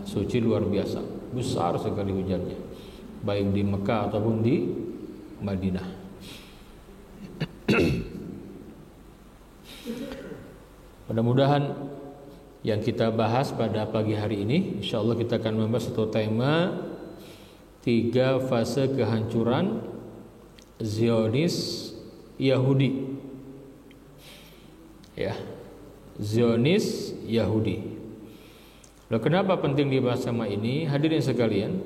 suci luar biasa, besar sekali hujannya, baik di Mekah ataupun di Madinah. Mudah-mudahan yang kita bahas pada pagi hari ini, insya Allah kita akan membahas satu tema 3 fase kehancuran Zionis Yahudi. Ya, Zionis Yahudi. Loh, kenapa penting dibahas sama ini? Hadirin sekalian,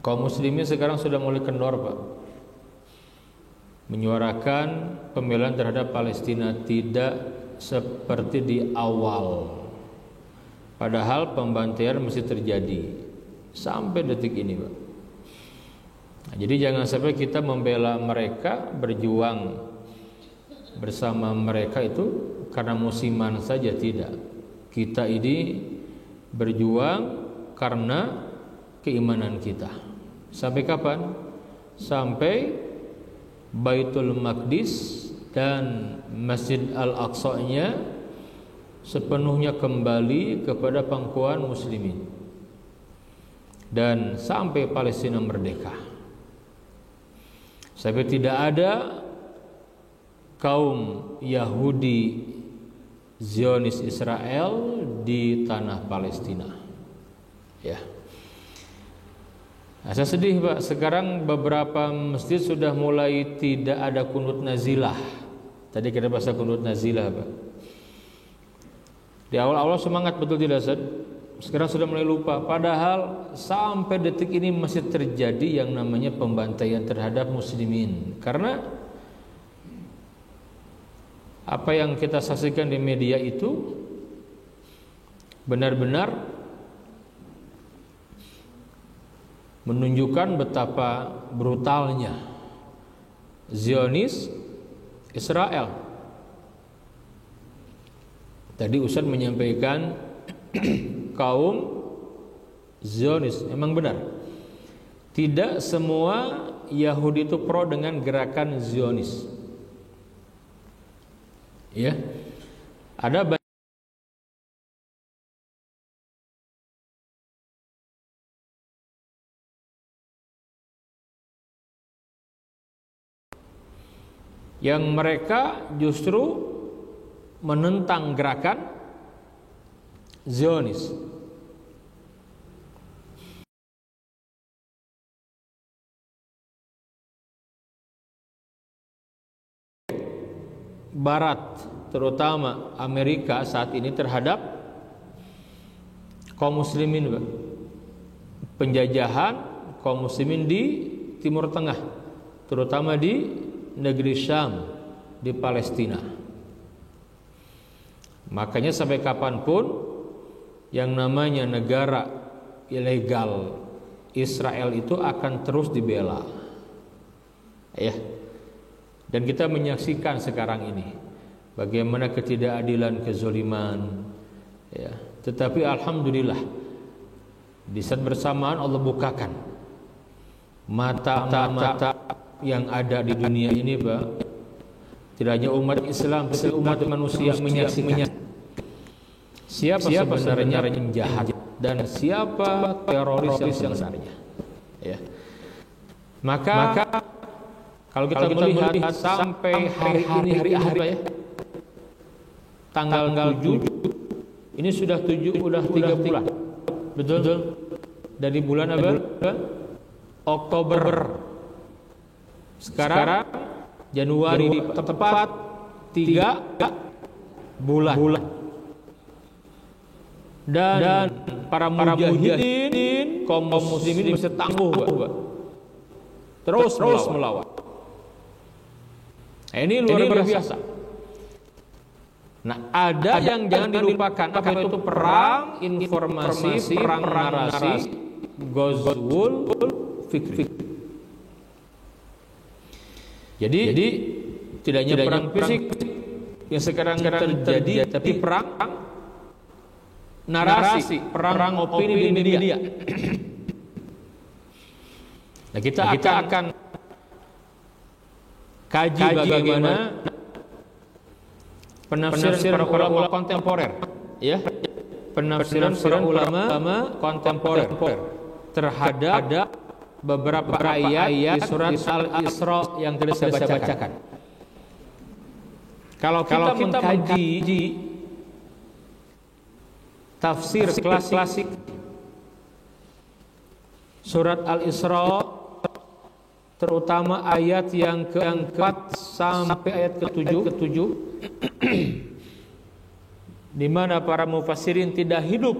kaum muslimin sekarang sudah mulai kendor, Pak, menyuarakan pembelaan terhadap Palestina, tidak seperti di awal. Padahal pembantaian masih terjadi sampai detik ini, Pak. Nah, jadi jangan sampai kita membela mereka, berjuang bersama mereka itu karena musiman saja, tidak. Kita ini berjuang karena keimanan kita. Sampai kapan? Sampai Baitul Maqdis dan Masjid Al-Aqsa-nya sepenuhnya kembali kepada pangkuan muslimin, dan sampai Palestina merdeka. Sampai tidak ada kaum Yahudi Zionis Israel di tanah Palestina. Ya. Nah, saya sedih, Pak. Sekarang beberapa masjid sudah mulai tidak ada kunut nazilah. Tadi kita bahas kunut nazilah, Pak. Di awal-awal semangat, betul tidak, Ustaz? Sekarang sudah mulai lupa. Padahal sampai detik ini masih terjadi yang namanya pembantaian terhadap muslimin. Karena apa yang kita saksikan di media itu benar-benar menunjukkan betapa brutalnya Zionis Israel. Tadi Ustaz menyampaikan kaum Zionis, memang benar, tidak semua Yahudi itu pro dengan gerakan Zionis. Ya, ada banyak yang mereka justru menentang gerakan Zionis. Barat, terutama Amerika saat ini terhadap kaum muslimin, Pak. Penjajahan kaum muslimin di Timur Tengah, terutama di negeri Syam, di Palestina. Makanya sampai kapanpun yang namanya negara ilegal Israel itu akan terus dibela. Ya. Dan kita menyaksikan sekarang ini bagaimana ketidakadilan, kezaliman, ya. Tetapi alhamdulillah di saat bersamaan Allah bukakan mata-mata yang ada di dunia ini, Pak. Tidak hanya umat Islam, tapi umat manusia menyaksikan siapa sebenarnya penjahat dan siapa teroris yang sebenarnya. Ya. Maka kalau kita melihat sampai hari ini, hari Ahad, ya, tanggal 7, ini sudah 3 bulan. Betul? Dari bulan apa? Oktober. Sekarang Januari, tepat 3 bulan. Dan para mujahidin kaum muslimin masih tangguh, Pak. Terus melawan. Ini luar biasa. Nah, ada yang jangan dilupakan, apa itu perang informasi, perang narasi, Ghazwul Fikri. Jadi tidak hanya perang fisik yang sekarang terjadi, tapi perang narasi, perang opini di media. Nah, kita akan kaji bagaimana penafsiran para ulama kontemporer, ya, penafsiran para ulama kontemporer terhadap beberapa ayat di surat Al-Isra yang tadi saya bacakan. Kalau kita mengkaji tafsir klasik surat Al-Isra, terutama ayat yang ke-4 sampai ayat ke-7 di mana para mufassirin tidak hidup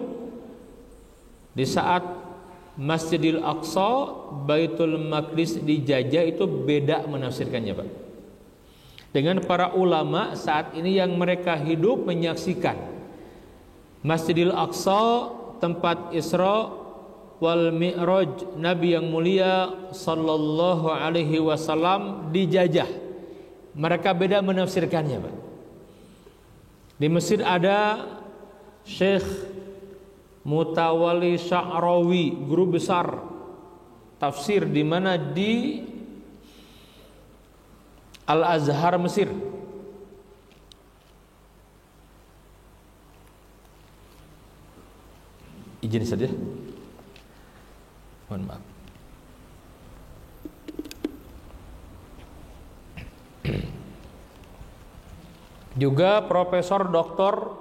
di saat Masjidil Aqsa, Baitul Maqdis dijajah, itu beda menafsirkannya, Pak. Dengan para ulama saat ini yang mereka hidup menyaksikan Masjidil Aqsa, tempat Isra wal Mi'raj Nabi yang mulia sallallahu alaihi wasallam dijajah. Mereka beda menafsirkannya, Pak. Di Mesir ada Syekh Mutawalli Sya'rawi, guru besar tafsir di mana di Al-Azhar Mesir. Izin saja. Mohon maaf. Juga Profesor Dr.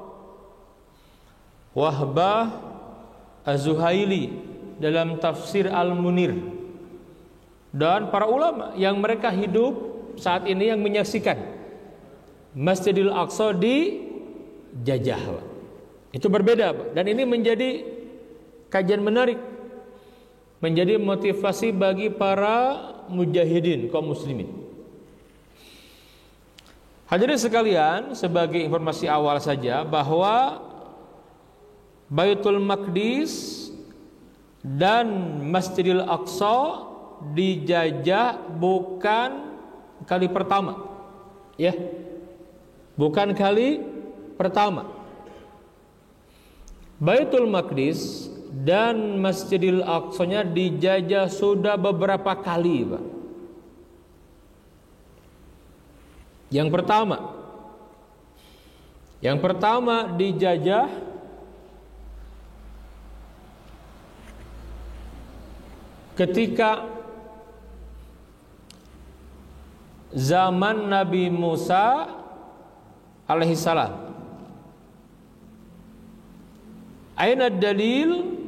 Wahbah Az-Zuhaili dalam tafsir Al-Munir, dan para ulama yang mereka hidup saat ini yang menyaksikan Masjidil Aqsa dijajah. Itu berbeda, Pak. Dan ini menjadi kajian menarik, menjadi motivasi bagi para mujahidin kaum muslimin. Hadirin sekalian, sebagai informasi awal saja bahwa Baitul Maqdis dan Masjidil Aqsa dijajah bukan kali pertama, ya, bukan kali pertama. Baitul Maqdis dan Masjidil Aqsa-nya dijajah sudah beberapa kali, Pak. Yang pertama dijajah ketika zaman Nabi Musa alaihissalam. Aina dalil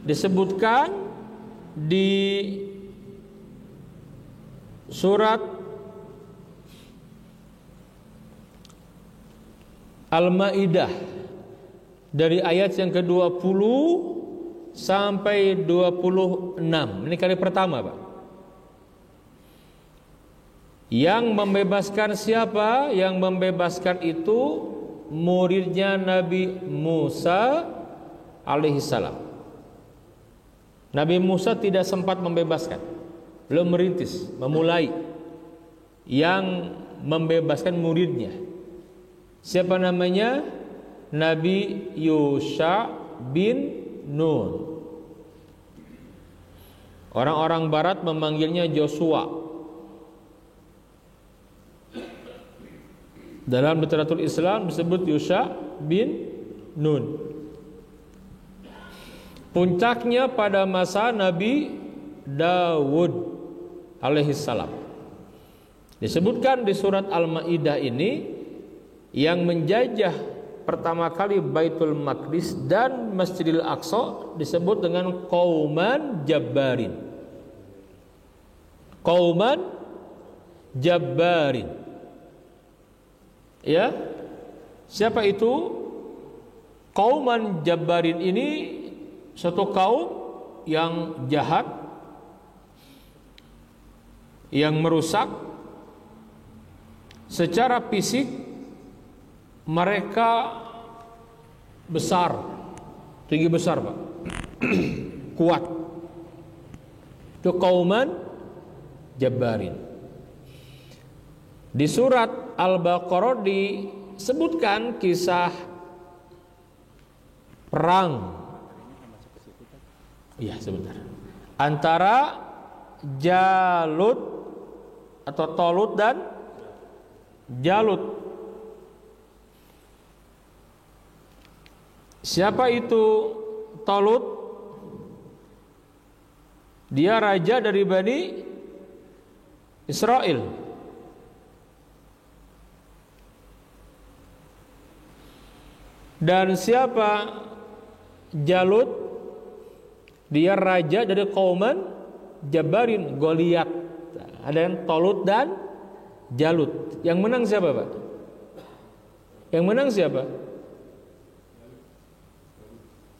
disebutkan di surat Al-Maidah dari ayat yang ke-20 sampai 26. Ini kali pertama, Pak. Yang membebaskan siapa? Yang membebaskan itu muridnya Nabi Musa alaihissalam. Nabi Musa tidak sempat membebaskan, belum merintis, memulai. Yang membebaskan muridnya, siapa namanya? Nabi Yusha bin Nun. Orang-orang barat memanggilnya Joshua. Dalam literatur Islam disebut Yusha bin Nun. Puncaknya pada masa Nabi Dawud alaihissalam. Disebutkan di surat Al-Maidah ini, yang menjajah pertama kali Baitul Maqdis dan Masjidil Aqsa disebut dengan Qauman Jabbarin. Qauman Jabbarin. Ya. Siapa itu? Qauman Jabbarin ini satu kaum yang jahat, yang merusak secara fisik. Mereka besar, tinggi besar, Pak. Kuat. Itu Qauman Jabbarin. Di surat Al-Baqarah disebutkan kisah perang. Iya, sebentar. Antara Jalut atau Tolut dan Jalut. Siapa itu Talut? Dia raja dari Bani Israel. Dan siapa Jalut? Dia raja dari kauman Jabarin, Goliat. Ada yang Talut dan Jalut. Yang menang siapa, Pak? Yang menang siapa?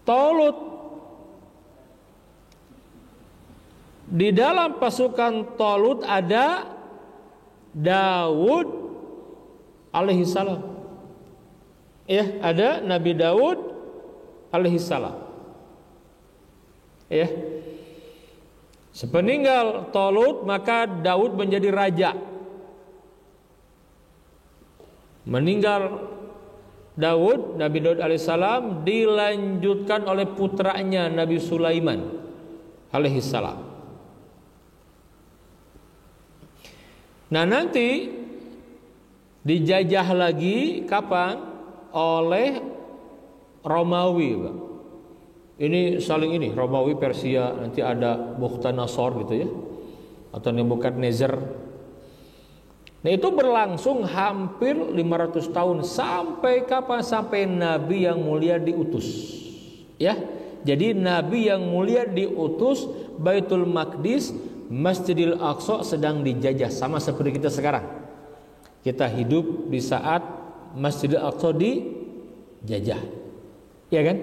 Talut. Di dalam pasukan Talut ada Daud alaihi salam. Ya, ada Nabi Daud alaihi salam. Ya. Sepeninggal Talut, maka Daud menjadi raja. Meninggal Daud, Nabi Daud alaihissalam, dilanjutkan oleh putranya Nabi Sulaiman alaihissalam. Nah, nanti dijajah lagi kapan? Oleh Romawi, Pak. Ini saling ini, Romawi, Persia, nanti ada Bukhtanasor gitu ya, atau Nebukadnezar. Nah, itu berlangsung hampir 500 tahun. Sampai kapan? Sampai Nabi yang mulia diutus. Ya. Jadi Nabi yang mulia diutus, Baitul Maqdis, Masjidil Aqsa sedang dijajah, sama seperti kita sekarang. Kita hidup di saat Masjidil Aqsa dijajah. Ya kan?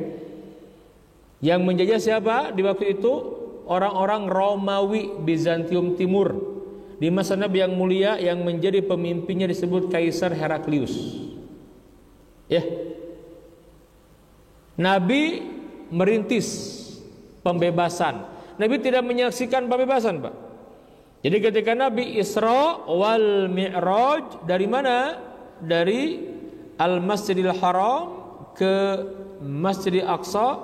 Yang menjajah siapa di waktu itu? Orang-orang Romawi Bizantium Timur. Di masa Nabi yang mulia, yang menjadi pemimpinnya disebut Kaisar Heraklius. Ya. Nabi merintis pembebasan. Nabi tidak menyaksikan pembebasan, Pak. Jadi ketika Nabi Isra wal Mi'raj, dari mana? Dari Al-Masjidil Haram ke Masjidil Aqsa,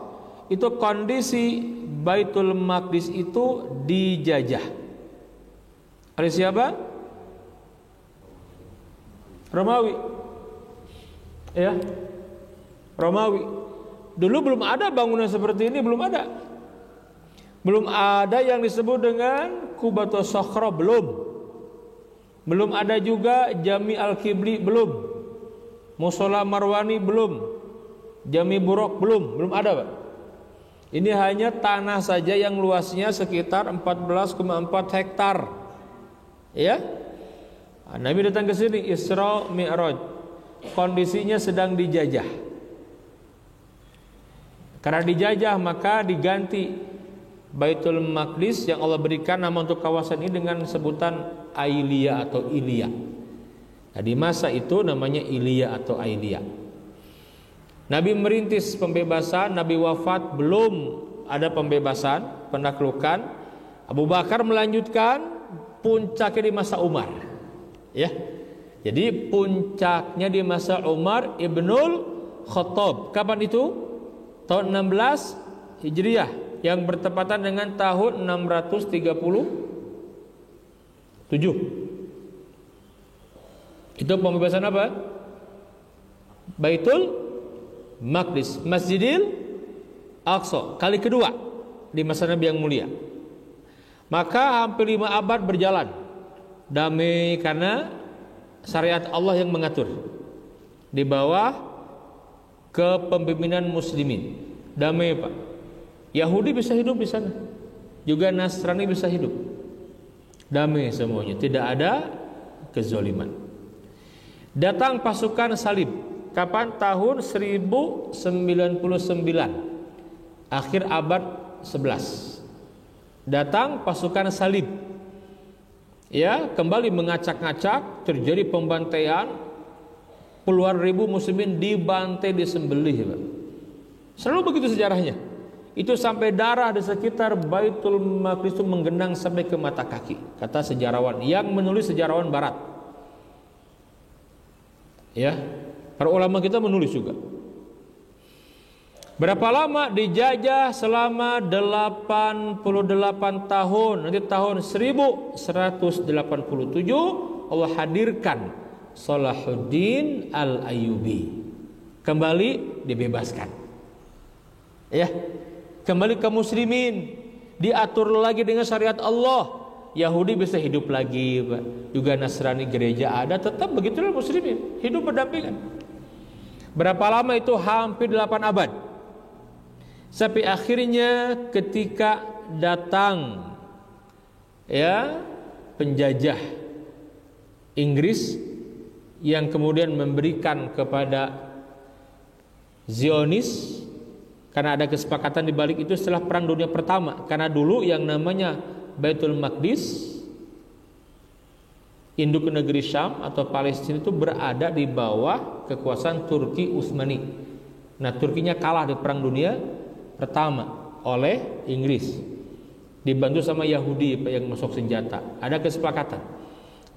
itu kondisi Baitul Maqdis itu dijajah oleh siapa? Romawi. Ya. Romawi. Dulu belum ada bangunan seperti ini, belum ada. Belum ada yang disebut dengan Qubatus Sakhra, belum. Belum ada juga Jami Al-Qibli, belum. Musola Marwani, belum. Jami Buraq, belum ada, Pak. Ini hanya tanah saja yang luasnya sekitar 14,4 hektar. Ya, Nabi datang ke sini Isra Mi'raj, kondisinya sedang dijajah. Karena dijajah, maka diganti Baitul Maqdis yang Allah berikan nama untuk kawasan ini dengan sebutan Ailia atau Ilia. Nah, di masa itu namanya Ilia atau Ailia. Nabi merintis pembebasan, Nabi wafat belum ada pembebasan, penaklukan. Abu Bakar melanjutkan, puncaknya di masa Umar. Ya. Jadi puncaknya di masa Umar Ibnul Khattab. Kapan itu? Tahun 16 Hijriah, yang bertepatan dengan tahun 637. Itu pembebasan apa? Baitul Maqdis, Masjidil Aqsa, kali kedua di masa Nabi yang mulia. Maka hampir 5 abad berjalan damai karena syariat Allah yang mengatur di bawah kepemimpinan muslimin. Damai, Pak. Yahudi bisa hidup di sana, juga Nasrani bisa hidup. Damai semuanya, tidak ada kezaliman. Datang pasukan salib. Kapan? Tahun 1099, akhir abad 11. Datang pasukan salib. Ya, kembali mengacak-ngacak, terjadi pembantaian, puluhan ribu muslimin dibantai, disembelih, Pak. Selalu begitu sejarahnya. Itu sampai darah di sekitar Baitul Maqdis itu menggenang sampai ke mata kaki, kata sejarawan yang menulis, sejarawan barat. Ya, para ulama kita menulis juga. Berapa lama dijajah? Selama 88 tahun. Nanti tahun 1187 Allah hadirkan Salahuddin Al-Ayyubi, kembali dibebaskan. Ya, kembali ke muslimin, diatur lagi dengan syariat Allah. Yahudi bisa hidup lagi, Pak. Juga Nasrani gereja ada, tetap begitulah muslimin, hidup berdampingan. Berapa lama itu? Hampir 8 abad. Sampai akhirnya ketika datang ya penjajah Inggris yang kemudian memberikan kepada Zionis, karena ada kesepakatan di balik itu setelah Perang Dunia Pertama. Karena dulu yang namanya Baitul Maqdis, induk negeri Syam atau Palestina itu berada di bawah kekuasaan Turki Utsmani. Nah, Turkinya kalah di Perang Dunia Pertama oleh Inggris, dibantu sama Yahudi yang masuk senjata. Ada kesepakatan.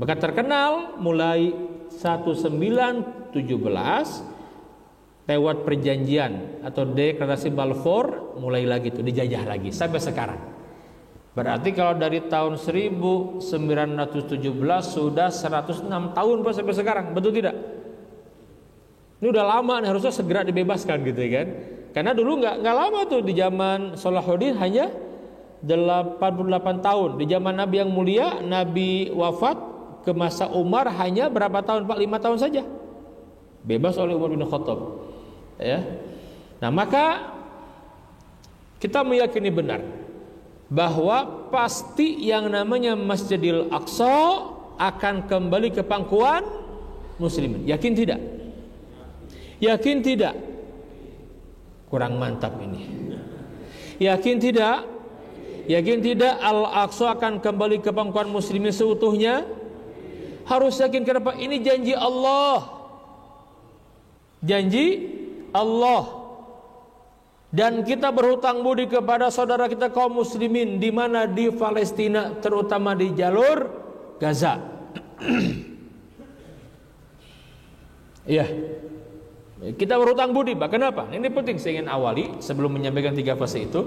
Maka terkenal mulai 1917 lewat perjanjian atau deklarasi Balfour, mulai lagi itu dijajah lagi sampai sekarang. Berarti kalau dari tahun 1917 sudah 106 tahun Pak sampai sekarang, betul tidak? Ini udah lama nih, harusnya segera dibebaskan gitu kan. Karena dulu nggak lama tuh, di zaman Salahuddin hanya 88 tahun. Di zaman Nabi yang mulia, Nabi wafat ke masa Umar hanya berapa tahun Pak? 5 tahun saja. Bebas oleh Umar bin Khattab. Ya. Nah, maka kita meyakini benar bahwa pasti yang namanya Masjidil Aqsa akan kembali ke pangkuan muslimin. Yakin tidak? Yakin tidak? Kurang mantap ini. Yakin tidak? Yakin tidak Al-Aqsa akan kembali ke pangkuan muslimin seutuhnya? Harus yakin. Kenapa? Ini janji Allah. Janji Allah. Dan kita berhutang budi kepada saudara kita kaum muslimin di mana di Palestina, terutama di jalur Gaza. Iya. Kita berhutang budi, Pak. Kenapa? Ini penting saya ingin awali sebelum menyampaikan 3 fase itu.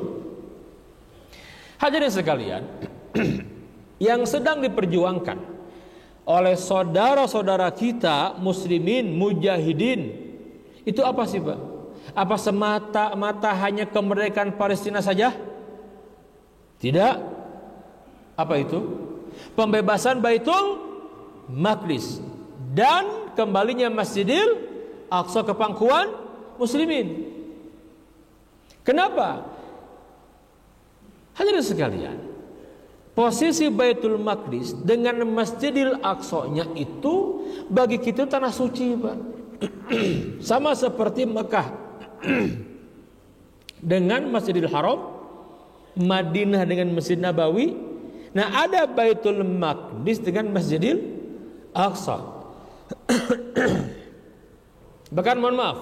Hadirin sekalian, yang sedang diperjuangkan oleh saudara-saudara kita muslimin mujahidin itu apa sih, Pak? Apa semata-mata hanya kemerdekaan Palestina saja? Tidak. Apa itu? Pembebasan Baitul Maqdis dan kembalinya Masjidil Aqsa ke pangkuan muslimin. Kenapa? Hadirin sekalian, posisi Baitul Maqdis dengan Masjidil Aqsa-nya itu bagi kita tanah suci, Pak. Sama seperti Mekah dengan Masjidil Haram, Madinah dengan Masjid Nabawi. Nah, ada Baitul Maqdis dengan Masjidil Aqsa. Bahkan mohon maaf,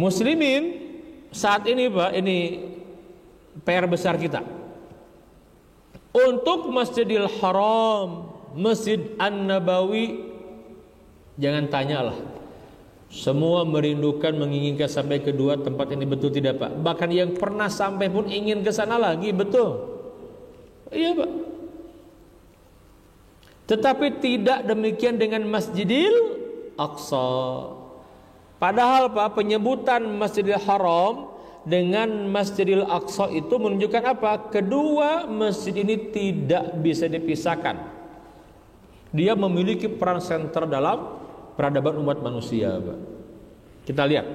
muslimin saat ini, Pak, ini PR besar kita. Untuk Masjidil Haram, Masjid An-Nabawi, jangan tanyalah. Semua merindukan, menginginkan sampai kedua tempat ini, betul tidak, Pak? Bahkan yang pernah sampai pun ingin ke sana lagi, betul? Iya, Pak. Tetapi tidak demikian dengan Masjidil Aqsa. Padahal, Pak, penyebutan Masjidil Haram dengan Masjidil Aqsa itu menunjukkan apa? Kedua masjid ini tidak bisa dipisahkan. Dia memiliki peran sentral dalam peradaban umat manusia, Pak. Kita lihat.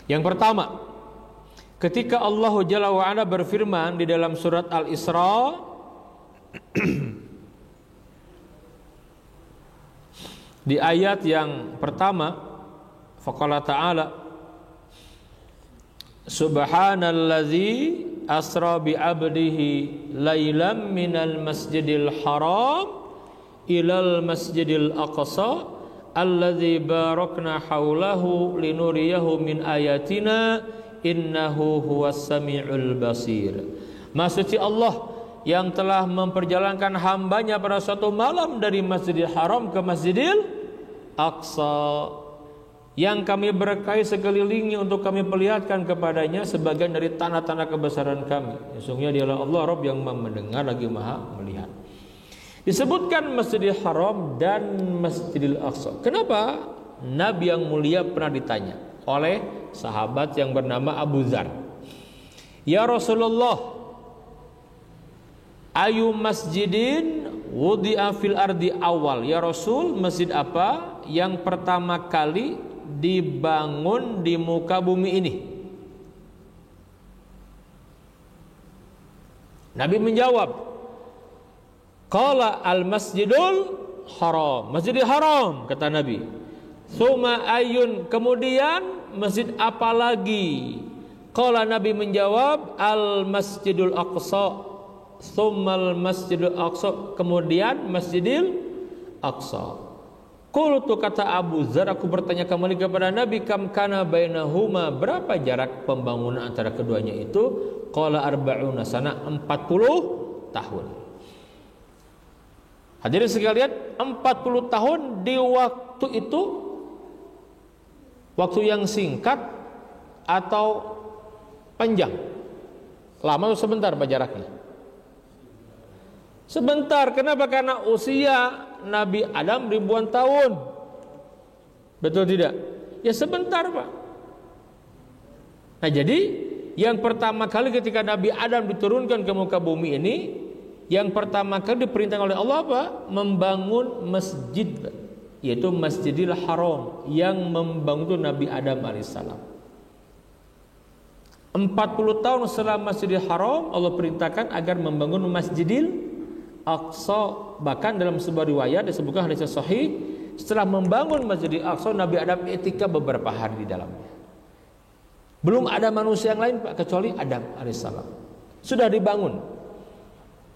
Yang pertama, ketika Allah Jalla wa Ala berfirman di dalam surat Al-Isra di ayat yang pertama, faqala ta'ala subhanallazi asra bi 'abdihi lailam minal masjidil haram ilal masjidil aqsa alladzi barakna haulahu linuriyahu min ayatina innahu huwas samiul basir. Maksudnya Allah yang telah memperjalankan hambanya pada suatu malam dari Masjidil Haram ke Masjidil Aqsa, yang kami berkahi sekelilingnya untuk kami perlihatkan kepadanya sebagian dari tanah-tanah kebesaran kami. Sesungguhnya dialah Allah Rabb yang Maha mendengar lagi Maha melihat. Disebutkan Masjidil Haram dan Masjidil Aqsa. Kenapa? Nabi yang mulia pernah ditanya, oleh sahabat yang bernama Abu Dzar. Ya Rasulullah, ayu masjidin wudi'a fil ardi awal. Ya Rasul, masjid apa yang pertama kali dibangun di muka bumi ini? Nabi menjawab, qala al masjidul haram, Masjidil Haram, kata Nabi. Suma ayun, kemudian masjid apa lagi? Qala, Nabi menjawab, al masjidul aqsa. Summal masjidul aqsa, kemudian Masjidil Aqsa. Qultu, kata Abu Dzar, aku bertanya kembali kepada Nabi, kam kana bainahuma, berapa jarak pembangunan antara keduanya itu? Qala arba'una sana, 40 tahun. Hadirin sekalian, 40 tahun di waktu itu, waktu yang singkat atau panjang? Lama atau sebentar Pak jaraknya? Sebentar. Kenapa? Karena usia Nabi Adam ribuan tahun. Betul tidak? Ya sebentar Pak. Nah jadi yang pertama kali ketika Nabi Adam diturunkan ke muka bumi ini, yang pertama kali diperintahkan oleh Allah apa? Membangun masjid, yaitu Masjidil Haram, yang membangun itu Nabi Adam alaihissalam. 40 tahun setelah Masjidil Haram, Allah perintahkan agar membangun Masjidil Aqsa. Bahkan dalam sebuah riwayat disebutkan hadis sahih, setelah membangun Masjidil Aqsa, Nabi Adam i'tikaf beberapa hari di dalamnya. Belum ada manusia yang lain Pak kecuali Adam alaihissalam. Sudah dibangun.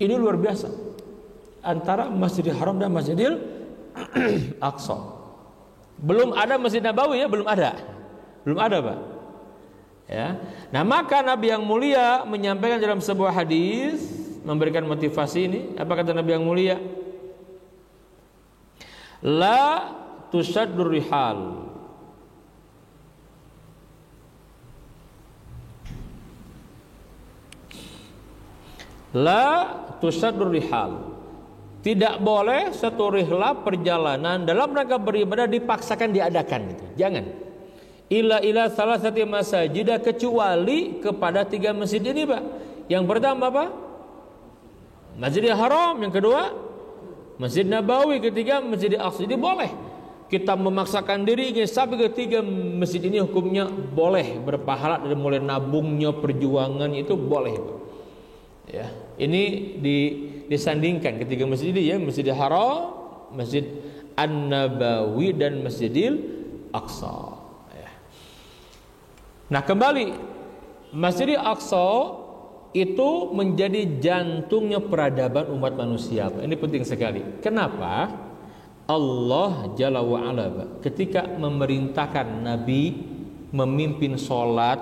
Ini luar biasa antara Masjidil Haram dan Masjidil Aqsa. Belum ada Masjid Nabawi ya, belum ada Pak. Ya. Nah maka Nabi yang mulia menyampaikan dalam sebuah hadis, memberikan motivasi ini. Apa kata Nabi yang mulia? La tusaddur rihal, la tusaddur rihal, tidak boleh satu rihlah perjalanan dalam rangka beribadah dipaksakan diadakan gitu. Jangan. Ila salasati masajid, kecuali kepada 3 masjid ini Pak. Yang pertama apa? Masjidil Haram, yang kedua Masjid Nabawi, ketiga Masjidil Aqsa. Jadi boleh kita memaksakan diri ingin sampai ke 3 masjid ini, hukumnya boleh, berpahala dari mulai nabungnya, perjuangan itu boleh Pak. Ya, ini disandingkan ketiga masjid ini ya, Masjidil Haram, Masjid An-Nabawi dan Masjidil Aqsa. Ya. Nah kembali, Masjidil Aqsa itu menjadi jantungnya peradaban umat manusia. Ini penting sekali. Kenapa? Allah Jalla wa'ala ketika memerintahkan Nabi memimpin sholat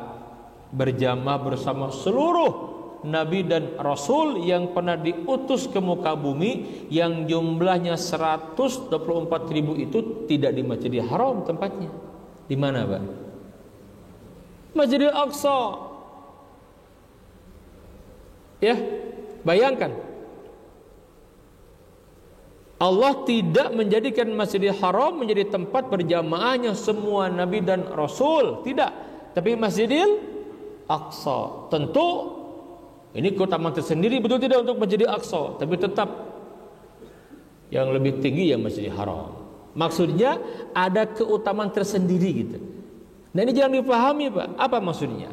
berjamaah bersama seluruh Nabi dan Rasul yang pernah diutus ke muka bumi, yang jumlahnya 124.000 itu tidak di Masjidil Haram tempatnya. Di mana Pak? Masjidil Aqsa. Ya, bayangkan Allah tidak menjadikan Masjidil Haram menjadi tempat berjamaahnya semua Nabi dan Rasul, tidak. Tapi Masjidil Aqsa. Tentu ini keutamaan tersendiri, betul tidak untuk Masjidil Aqsa, tapi tetap yang lebih tinggi ya Masjidil Haram. Maksudnya ada keutamaan tersendiri gitu. Nah ini jangan dipahami Pak. Apa maksudnya?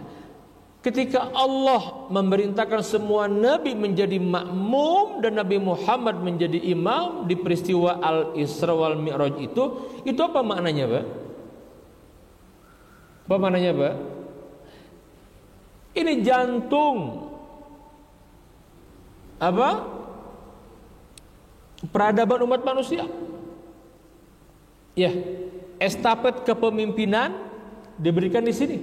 Ketika Allah memerintahkan semua Nabi menjadi makmum dan Nabi Muhammad menjadi imam di peristiwa Al-Isra wal Mi'raj itu apa maknanya Pak? Apa maknanya Pak? Ini jantung apa? Peradaban umat manusia. Ya, estafet kepemimpinan diberikan di sini.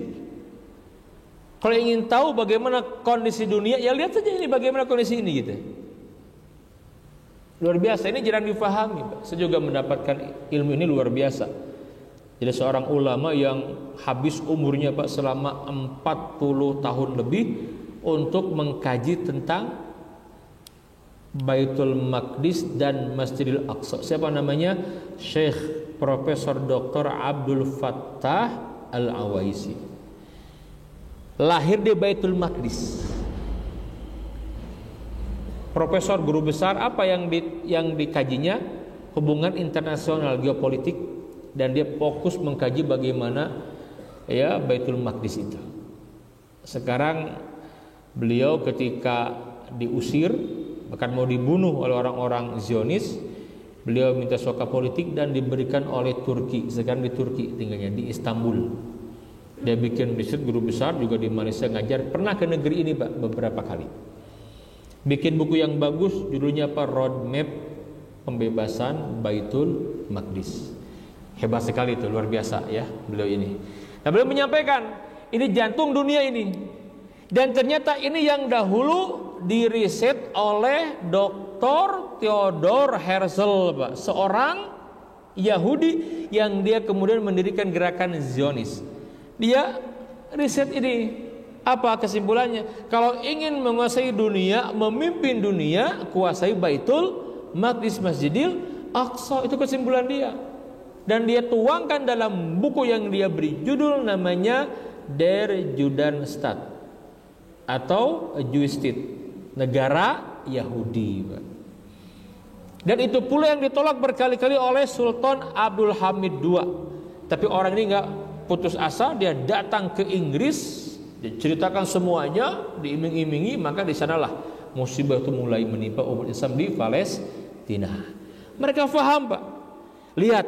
Kalau ingin tahu bagaimana kondisi dunia, ya lihat saja ini bagaimana kondisi ini gitu. Luar biasa, ini jarang difahami Pak. Saya juga mendapatkan ilmu ini luar biasa. Jadi seorang ulama yang habis umurnya Pak selama 40 tahun lebih untuk mengkaji tentang Baitul Maqdis dan Masjidil Aqsa. Siapa namanya? Syekh Profesor Dr. Abdul Fattah Al-Awaisi. Lahir di Baitul Maqdis. Profesor guru besar apa yang dikajinya? Hubungan internasional geopolitik, dan dia fokus mengkaji bagaimana ya Baitul Maqdis itu. Sekarang beliau ketika diusir, bahkan mau dibunuh oleh orang-orang Zionis, beliau minta suaka politik dan diberikan oleh Turki. Sekarang di Turki tinggalnya, di Istanbul. Dia bikin riset, guru besar juga di Malaysia, ngajar, pernah ke negeri ini Pak beberapa kali. Bikin buku yang bagus, judulnya apa? Roadmap Pembebasan Baitul Maqdis. Hebat sekali itu, luar biasa ya beliau ini. Nah, beliau menyampaikan ini jantung dunia ini, dan ternyata ini yang dahulu diriset oleh Dr. Theodor Herzl, Pak, seorang Yahudi yang dia kemudian mendirikan gerakan Zionis. Dia riset ini. Apa kesimpulannya? Kalau ingin menguasai dunia, memimpin dunia, kuasai Baitul Maqdis, Masjidil Aqsa. Itu kesimpulan dia. Dan dia tuangkan dalam buku yang dia beri judul namanya Der Judenstaat atau Jewish State, negara Yahudi. Dan itu pula yang ditolak berkali-kali oleh Sultan Abdul Hamid II. Tapi orang ini nggak putus asa, dia datang ke Inggris, diceritakan semuanya, diiming-imingi, maka di sanalah musibah itu mulai menimpa umat Islam di Palestina. Mereka faham, Pak. Lihat,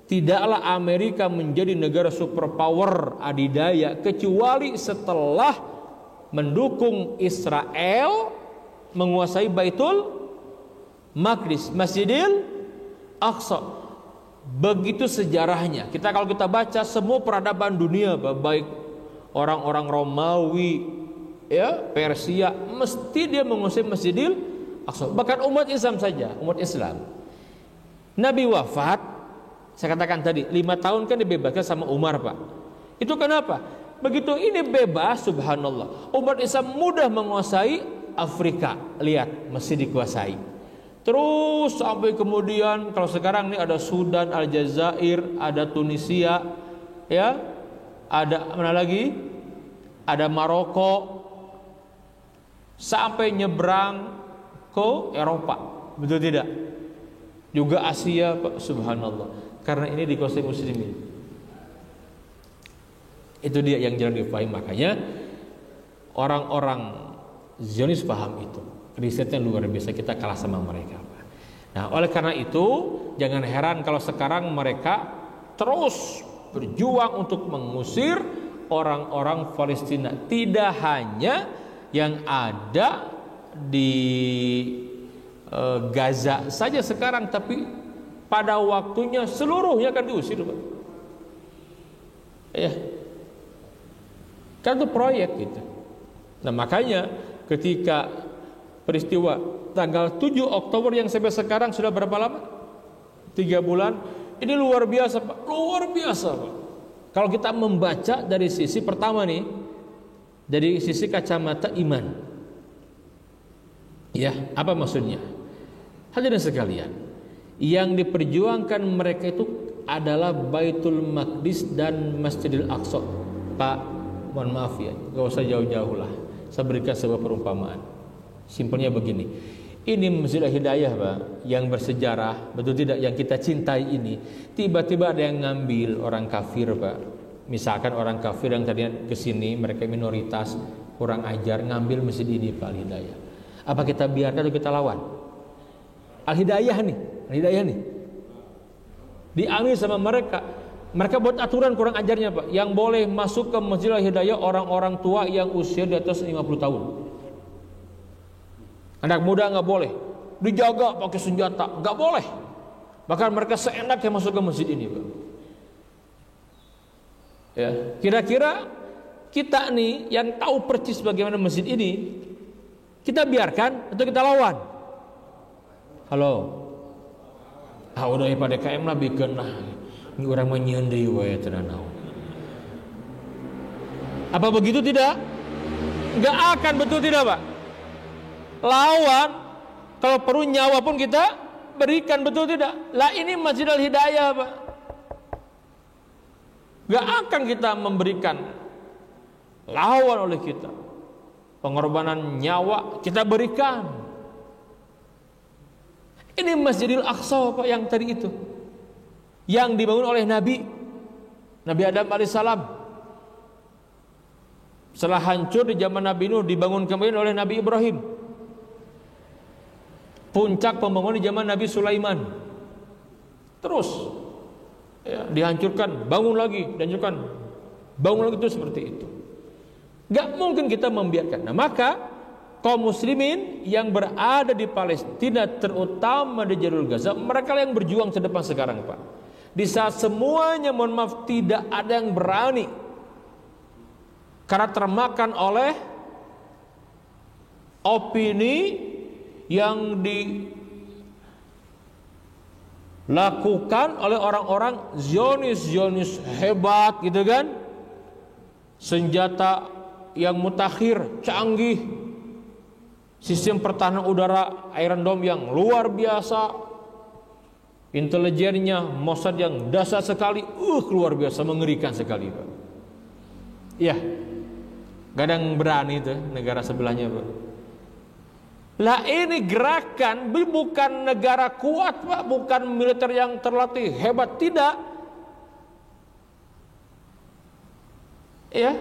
tidaklah Amerika menjadi negara superpower adidaya kecuali setelah mendukung Israel menguasai Baitul Maqdis, Masjidil Aqsa. Begitu sejarahnya. Kalau kita baca semua peradaban dunia, baik orang-orang Romawi, ya, Persia, mesti dia menguasai Masjidil Aqsa. Bahkan umat Islam saja, umat Islam. Nabi wafat, saya katakan tadi 5 tahun kan dibebaskan sama Umar, Pak. Itu kenapa? Begitu ini bebas, subhanallah, umat Islam mudah menguasai Afrika. Lihat, masih dikuasai. Terus sampai kemudian kalau sekarang ini ada Sudan, Aljazair, ada Tunisia, ya, ada mana lagi? Ada Maroko, sampai nyebrang ke Eropa, betul tidak? Juga Asia, Pak, subhanallah. Karena ini dikuasai muslimin. Itu dia yang jarang dipahami. Makanya orang-orang Zionis paham itu. Risetnya luar biasa, kita kalah sama mereka. Nah, oleh karena itu jangan heran kalau sekarang mereka terus berjuang untuk mengusir orang-orang Palestina. Tidak hanya yang ada di Gaza saja sekarang, tapi pada waktunya seluruhnya akan diusir, Pak. Ya, kan itu proyek gitu. Nah, makanya ketika peristiwa tanggal 7 Oktober yang sampai sekarang sudah berapa lama? 3 bulan. Ini luar biasa, Pak. Luar biasa, Pak. Kalau kita membaca dari sisi pertama nih, dari sisi kacamata iman. Ya, apa maksudnya? Hadirin sekalian, yang diperjuangkan mereka itu adalah Baitul Maqdis dan Masjidil Aqsa. Pak, mohon maaf ya, gak usah jauh-jauh lah. Saya berikan sebuah perumpamaan. Simpelnya begini, ini Masjid Hidayah, Pak, yang bersejarah, betul tidak, yang kita cintai ini, tiba-tiba ada yang ngambil orang kafir, Pak. Misalkan orang kafir yang tadinya kesini, mereka minoritas, kurang ajar, ngambil masjid ini, Pak, Al-Hidayah. Apa kita biarkan atau kita lawan? Al-Hidayah nih diambil sama mereka. Mereka buat aturan kurang ajarnya, Pak, yang boleh masuk ke Masjid Al-Hidayah orang-orang tua yang usia di atas 50 tahun. Anak muda nggak boleh, dijaga pakai senjata, nggak boleh. Bahkan mereka seenaknya masuk ke masjid ini, Pak. Ya, kira-kira kita nih yang tahu persis bagaimana masjid ini, kita biarkan atau kita lawan? Halo, udah pada KM lah bikin lah. Ini orang menyendiri wae tenanau. Apa begitu tidak? Nggak akan, betul tidak, Pak? Lawan, kalau perlu nyawa pun kita berikan, betul tidak? Lah ini Masjid Al-Hidayah, Pak. Gak akan kita memberikan lawan oleh kita. Pengorbanan nyawa kita berikan. Ini Masjidil Aqsa Pak yang tadi itu, yang dibangun oleh Nabi Adam alaihissalam. Setelah hancur di zaman Nabi Nuh, dibangun kembali oleh Nabi Ibrahim. Puncak pembangunan di zaman Nabi Sulaiman. Terus ya, dihancurkan, bangun lagi, dihancurkan, bangun lagi, itu seperti itu. Gak mungkin kita membiarkan. Nah, maka kaum muslimin yang berada di Palestina, terutama di Jalur Gaza, mereka yang berjuang sedepan sekarang Pak. Di saat semuanya, mohon maaf, tidak ada yang berani, karena termakan oleh opini yang dilakukan oleh orang-orang Zionis hebat gitu kan, senjata yang mutakhir, canggih, sistem pertahanan udara Iron Dome yang luar biasa, intelijennya Mossad yang dahsyat sekali, luar biasa, mengerikan sekali Pak. Ya, gak ada yang berani itu negara sebelahnya Pak. Lah ini gerakan bukan negara kuat Pak, bukan militer yang terlatih hebat, tidak. Ya,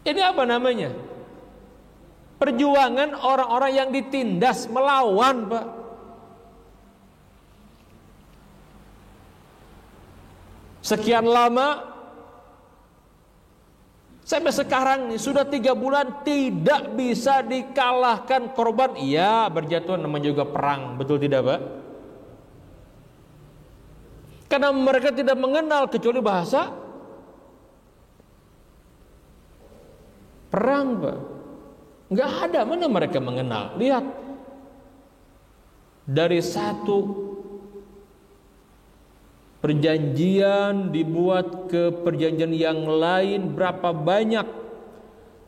ini apa namanya? Perjuangan orang-orang yang ditindas, melawan Pak. Sekian lama, sampai sekarang sudah 3 bulan tidak bisa dikalahkan korban. Iya, berjatuhan namanya juga perang, betul tidak Pak? Karena mereka tidak mengenal kecuali bahasa perang Pak. Nggak ada, mana mereka mengenal. Lihat, dari satu perjanjian dibuat ke perjanjian yang lain, berapa banyak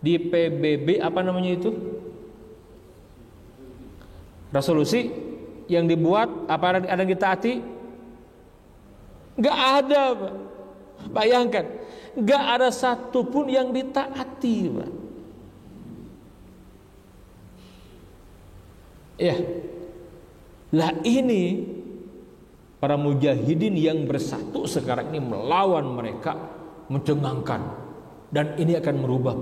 di PBB, apa namanya itu, resolusi yang dibuat, apa ada yang ditaati? Nggak ada Pak. Bayangkan, nggak ada satupun yang ditaati Pak. Ya, lah ini para mujahidin yang bersatu sekarang ini melawan mereka, mencengangkan, dan ini akan merubah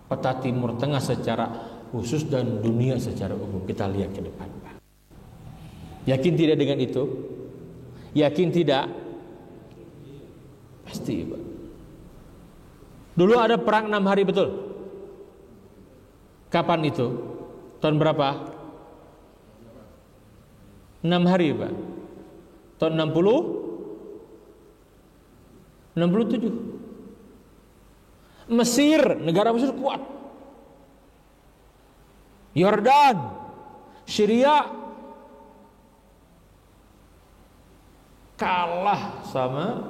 peta Timur Tengah secara khusus dan dunia secara umum. Kita lihat ke depan Pak. Yakin tidak dengan itu? Yakin tidak? Pasti Pak. Dulu ada perang 6 hari, betul? Kapan itu? Tahun berapa? 6 hari Pak. Tahun 67. Mesir, negara Mesir kuat. Yordan, Syria kalah sama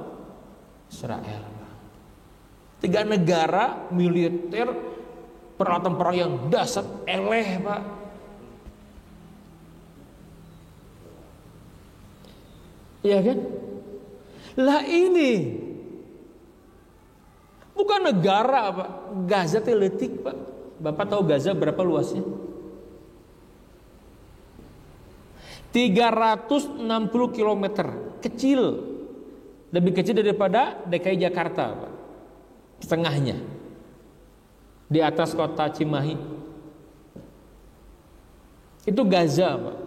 Israel. 3 negara militer, peralatan perang yang dahsyat, eleh Pak. Iya kan? Lah ini bukan negara Pak. Gaza teletik Pak. Bapak tahu Gaza berapa luasnya? 360 km. Kecil. Lebih kecil daripada DKI Jakarta Pak. Setengahnya. Di atas kota Cimahi. Itu Gaza Pak.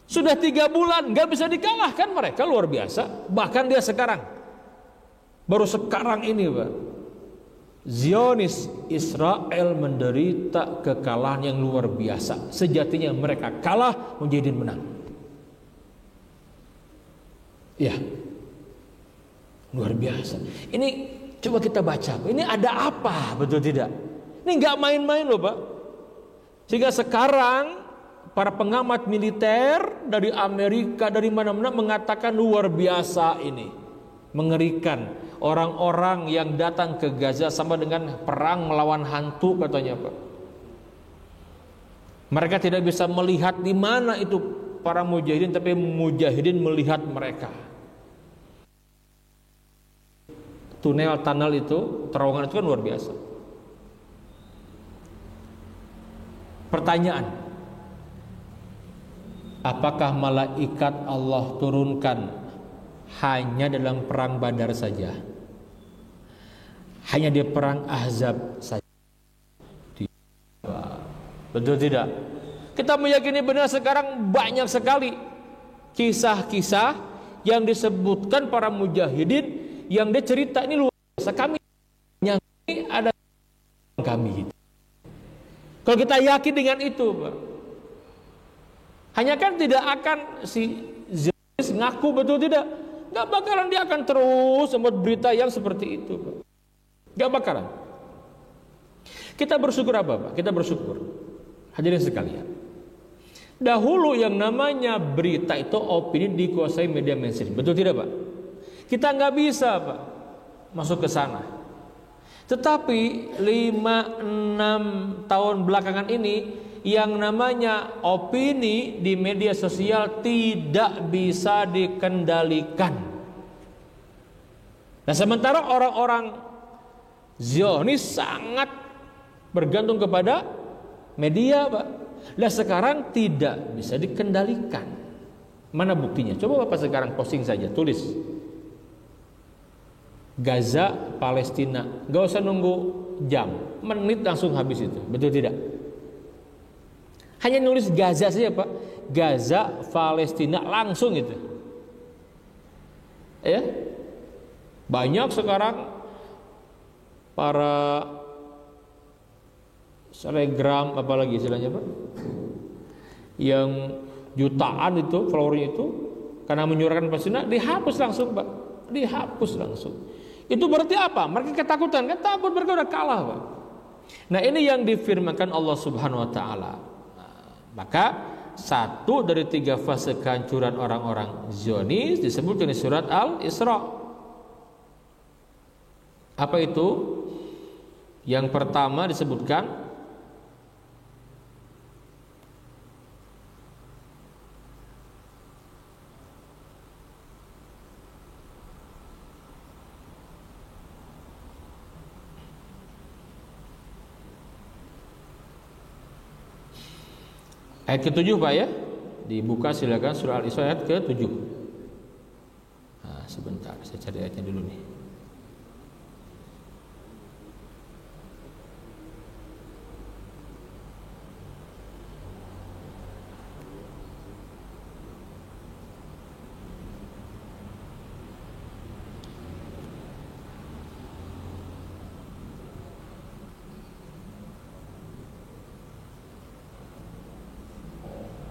Sudah 3 bulan gak bisa dikalahkan mereka, luar biasa. Bahkan dia sekarang, baru sekarang ini Pak, Zionis Israel menderita kekalahan yang luar biasa. Sejatinya mereka kalah, mujahidin menang. Ya, luar biasa. Ini coba kita baca, ini ada apa, betul tidak? Ini gak main-main loh Pak. Sehingga sekarang para pengamat militer dari Amerika, dari mana-mana mengatakan luar biasa ini, mengerikan. Orang-orang yang datang ke Gaza sama dengan perang melawan hantu katanya Pak. Mereka tidak bisa melihat di mana itu para mujahidin, tapi mujahidin melihat mereka. tunnel itu, terowongan itu kan luar biasa. Pertanyaan, apakah malaikat Allah turunkan hanya dalam perang Badar saja? Hanya di perang Ahzab saja? Betul tidak? Kita meyakini benar sekarang banyak sekali kisah-kisah yang disebutkan para mujahidin yang dia cerita ini luar biasa. Kami yang ini ada kami gitu. Kalau kita yakin dengan itu, Pak, hanya kan tidak akan si Zionis ngaku, betul tidak? Gak bakalan dia akan terus membuat berita yang seperti itu, Pak. Gak bakalan. Kita bersyukur apa, Pak? Kita bersyukur, hadirin sekalian, dahulu yang namanya berita itu opini dikuasai media mainstream, betul tidak, Pak? Kita nggak bisa, Pak, masuk ke sana. Tetapi 5-6 tahun belakangan ini yang namanya opini di media sosial tidak bisa dikendalikan. Nah, sementara orang-orang Zionis sangat bergantung kepada media, Pak. Nah, sekarang tidak bisa dikendalikan. Mana buktinya? Coba Bapak sekarang posting saja, tulis Gaza, Palestina, gak usah nunggu jam, menit langsung habis itu, betul tidak? Hanya nulis Gaza saja, Pak, Gaza, Palestina, langsung itu. Ya, banyak sekarang para selebgram, apalagi istilahnya, Pak, yang jutaan itu followernya itu karena menyuarakan Palestina dihapus langsung, Pak, dihapus langsung. Itu berarti apa? Mereka ketakutan, kan takut mereka udah kalah, Pak. Nah, ini yang difirmankan Allah Subhanahu wa taala. Maka satu dari 3 fase kehancuran orang-orang Zionis disebutkan di surat Al-Isra. Apa itu? Yang pertama disebutkan ayat ke-7, Pak, ya. Dibuka silakan surah Al-Isra ayat ke-7. Nah, sebentar saya cari ayatnya dulu nih.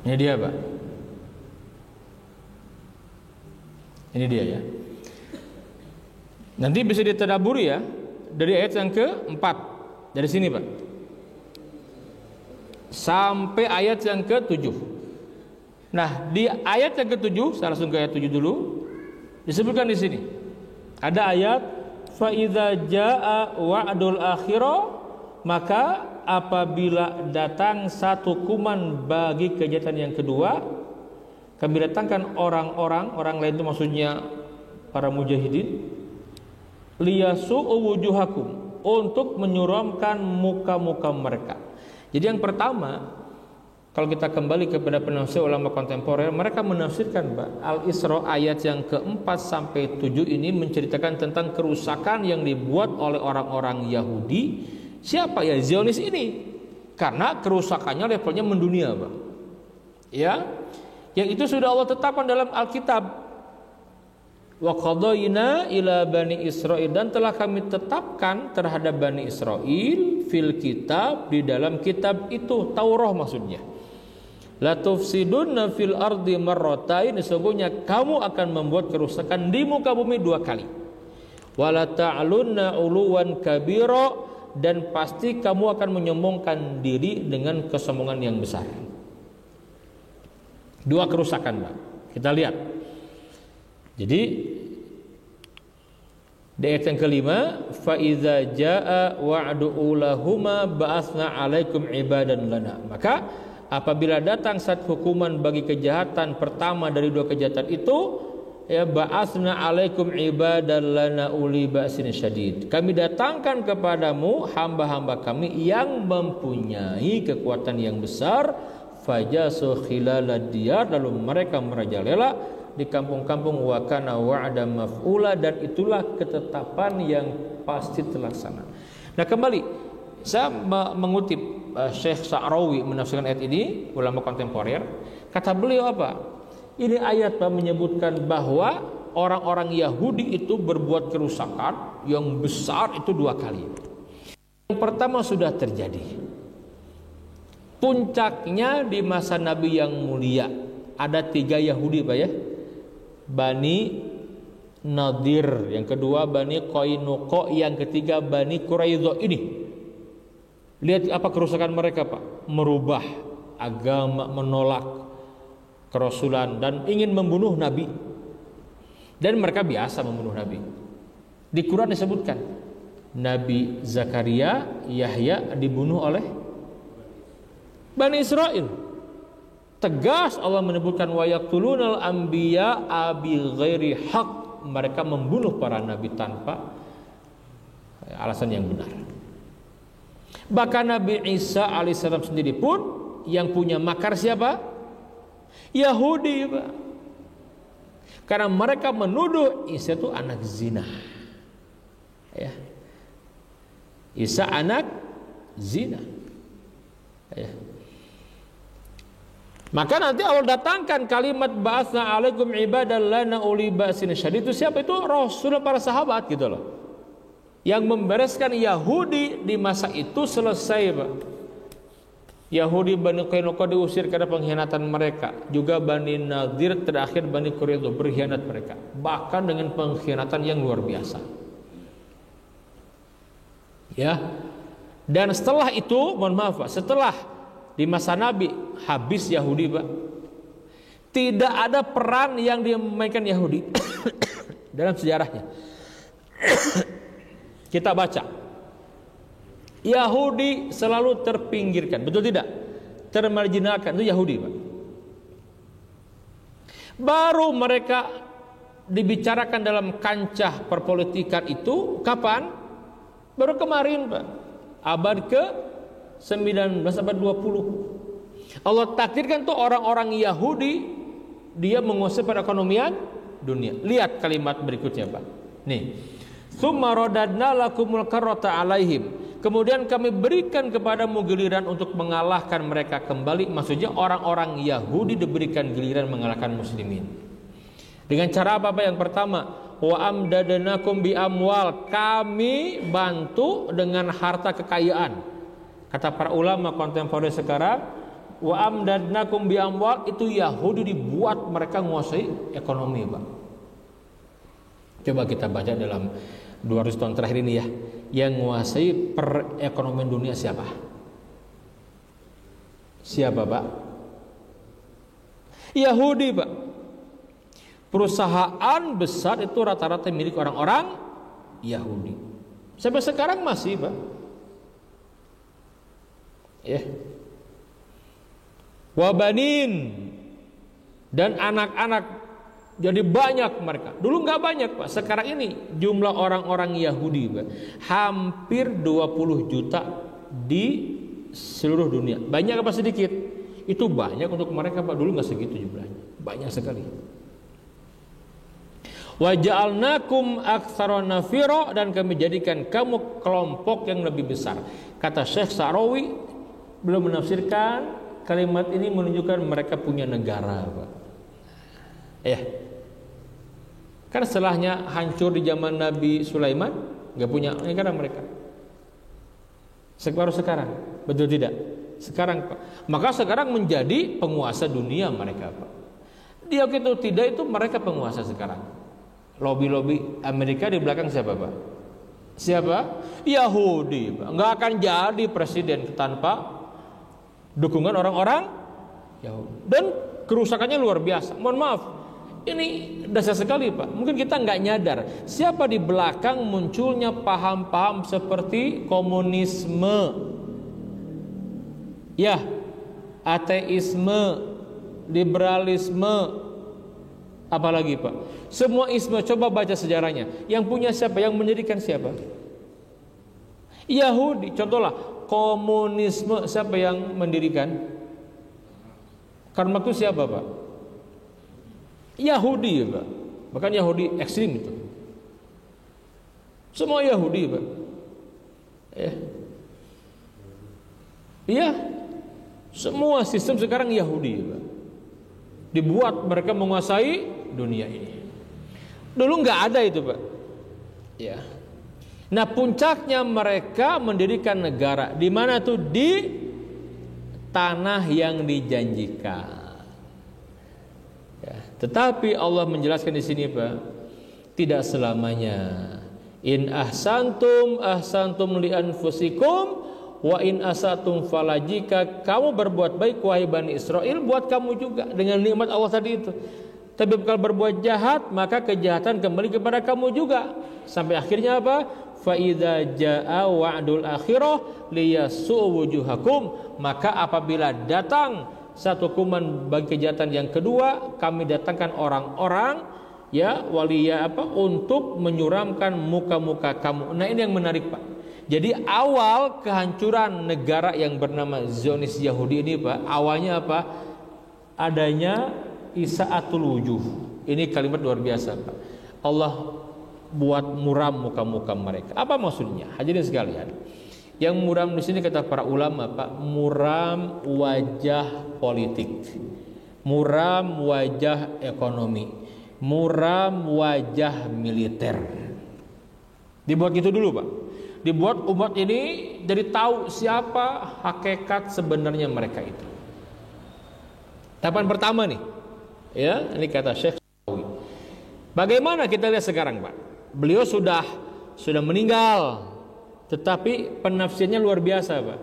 Ini dia, Pak. Ini dia, ya. Nanti bisa ditadaburi, ya, dari ayat yang ke-4. Dari sini, Pak, sampai ayat yang ke-7. Nah, di ayat yang ke-7, saya langsung ke ayat 7 dulu. Disebutkan di sini. Ada ayat fa idza jaa wa'dul akhirah, maka apabila datang satu hukuman bagi kejahatan yang kedua, kami datangkan orang lain, itu maksudnya para mujahidin, liyasu'u wujuhakum, untuk menyuramkan muka-muka mereka. Jadi yang pertama, kalau kita kembali kepada penafsir ulama kontemporer, mereka menafsirkan, Pak, Al-Isra ayat yang ke-4 sampai 7 ini menceritakan tentang kerusakan yang dibuat oleh orang-orang Yahudi. Siapa, ya? Zionis ini. Karena kerusakannya levelnya mendunia, Pak. Ya, yang itu sudah Allah tetapkan dalam Alkitab. Wa qadayna ila bani Israil, dan telah kami tetapkan terhadap Bani Israil fil kitab, di dalam kitab itu, Taurat maksudnya. La tufsidunna fil ardi marratain, sesungguhnya kamu akan membuat kerusakan di muka bumi 2 kali. Wala ta'lunna uluwan kabira, dan pasti kamu akan menyombongkan diri dengan kesombongan yang besar. 2 kerusakan, Pak. Kita lihat. Jadi di ayat yang kelima, fa iza jaa wa'du ulahuma ba'atsna 'alaikum ibadan lana. Maka apabila datang satu hukuman bagi kejahatan pertama dari 2 kejahatan itu, ya ba'atsna 'alaikum ibadan lana uli ba'sin syadid. Kami datangkan kepadamu hamba-hamba kami yang mempunyai kekuatan yang besar, fajasu khilalad diyar, lalu mereka merajalela di kampung-kampung, wa kana wa'da maf'ula, dan itulah ketetapan yang pasti terlaksana. Nah, kembali saya mengutip Syekh Sa'rawi menafsirkan ayat ini, ulama kontemporer. Kata beliau apa? Ini ayat menyebutkan bahwa orang-orang Yahudi itu berbuat kerusakan yang besar itu 2 kali. Yang pertama sudah terjadi. Puncaknya di masa Nabi yang mulia. Ada 3 Yahudi Pak ya. Bani Nadir, yang kedua Bani Qainuqa, yang ketiga Bani Quraidzah. Ini lihat apa kerusakan mereka Pak. Merubah agama, menolak kerasulan, dan ingin membunuh Nabi. Dan mereka biasa membunuh Nabi. Di Quran disebutkan Nabi Zakaria, Yahya dibunuh oleh Bani Israel. Tegas Allah menyebutkan wa yaqtulunal anbiya abi ghairi haq. Mereka membunuh para nabi tanpa alasan yang benar. Bahkan Nabi Isa alaihissalam sendiri pun yang punya makar siapa? Yahudi Pak. Karena mereka menuduh Isa itu anak zina. Ya. Isa anak zina. Ya. Maka nanti Allah datangkan kalimat ba'atsna 'alaikum ibadan lana uli ba'sin syadid. Itu siapa? Itu Rasul, para sahabat gitu loh. Yang membereskan Yahudi di masa itu selesai Pak. Yahudi Bani Qainuqa diusir karena pengkhianatan mereka. Juga Bani Nadir, terakhir Bani Quraidzah berkhianat mereka. Bahkan dengan pengkhianatan yang luar biasa. Ya. Dan setelah itu, mohon maaf Pak, setelah di masa Nabi habis Yahudi Pak, tidak ada peran yang dimainkan Yahudi dalam sejarahnya. Kita baca, Yahudi selalu terpinggirkan, betul tidak? Termarginalkan, itu Yahudi Pak. Baru mereka dibicarakan dalam kancah perpolitikan itu kapan? Baru kemarin Pak, abad ke 19 abad 20. Allah takdirkan tuh orang-orang Yahudi dia menguasai perekonomian dunia. Lihat kalimat berikutnya Pak. Nih. Tsumma radadna lakumul karrata alaihim. Kemudian kami berikan kepadamu giliran untuk mengalahkan mereka kembali. Maksudnya orang-orang Yahudi diberikan giliran mengalahkan muslimin. Dengan cara apa Pak? Yang pertama, wa amdadnakum bi amwal. Kami bantu dengan harta kekayaan. Kata para ulama kontemporer sekarang, wa amdadnakum bi amwal, itu Yahudi dibuat mereka menguasai ekonomi Pak. Coba kita baca dalam 200 tahun terakhir ini ya, yang menguasai perekonomian dunia siapa? Siapa Pak? Yahudi Pak. Perusahaan besar itu rata-rata milik orang-orang Yahudi. Sampai sekarang masih Pak. Ya. Wabanin, dan anak-anak jadi banyak mereka. Dulu nggak banyak Pak. Sekarang ini jumlah orang-orang Yahudi Pak, hampir 20 juta di seluruh dunia. Banyak apa sedikit? Itu banyak untuk mereka Pak. Dulu nggak segitu jumlahnya. Banyak sekali. Wa ja'alnakum aktsara nafira, dan kami jadikan kamu kelompok yang lebih besar. Kata Syekh Sa'rawi, belum menafsirkan kalimat ini menunjukkan mereka punya negara Pak. Ya. Kan setelahnya hancur di zaman Nabi Sulaiman, nggak punya negara mereka. Baru sekarang, betul tidak? Sekarang Pak. Maka sekarang menjadi penguasa dunia mereka Pak. Dia gitu tidak, itu mereka penguasa sekarang. Lobby-lobby Amerika di belakang siapa Pak? Siapa? Yahudi Pak. Nggak akan jadi presiden tanpa dukungan orang-orang Yahudi. Dan kerusakannya luar biasa. Mohon maaf, ini dasar sekali Pak. Mungkin kita nggak nyadar siapa di belakang munculnya paham-paham seperti komunisme, ya, ateisme, liberalisme, Apalagi Pak, semua isme, coba baca sejarahnya. Yang punya siapa? Yang mendirikan siapa? Yahudi. Contohlah, komunisme siapa yang mendirikan? Karl Marx itu siapa Pak? Yahudi ya Pak. Bahkan Yahudi ekstrim itu. Semua Yahudi Pak. Iya. Semua sistem sekarang Yahudi Pak. Dibuat mereka menguasai dunia ini. Dulu nggak ada itu Pak. Ya. Nah puncaknya mereka mendirikan negara. Di mana tuh? Di tanah yang dijanjikan. Ya. Tetapi Allah menjelaskan di sini Pak, tidak selamanya. In ahsantum ahsantum li anfusikum wa in asatum fala, jika kamu berbuat baik wahai Bani Israel, buat kamu juga dengan nikmat Allah tadi itu. Tapi kalau berbuat jahat, maka kejahatan kembali kepada kamu juga. Sampai akhirnya apa? Fa idza jaa wa'dul akhirah liyasu'u wujuhakum, maka apabila datang satu hukuman bagi kejahatan yang kedua, kami datangkan orang-orang ya waliya apa untuk menyuramkan muka-muka kamu. Nah ini yang menarik Pak. Jadi awal kehancuran negara yang bernama Zionis Yahudi ini Pak, awalnya apa? Adanya isa'atul wujuh. Ini kalimat luar biasa Pak. Allah buat muram muka-muka mereka. Apa maksudnya? Hadirin sekalian, yang muram di sini kata para ulama Pak, muram wajah politik, muram wajah ekonomi, muram wajah militer. Dibuat gitu dulu Pak. Dibuat umat ini jadi tahu siapa hakikat sebenarnya mereka itu. Tahapan pertama nih, ya ini kata Syekh Sawi. Bagaimana kita lihat sekarang Pak? Beliau sudah meninggal, tetapi penafsirnya luar biasa Pak.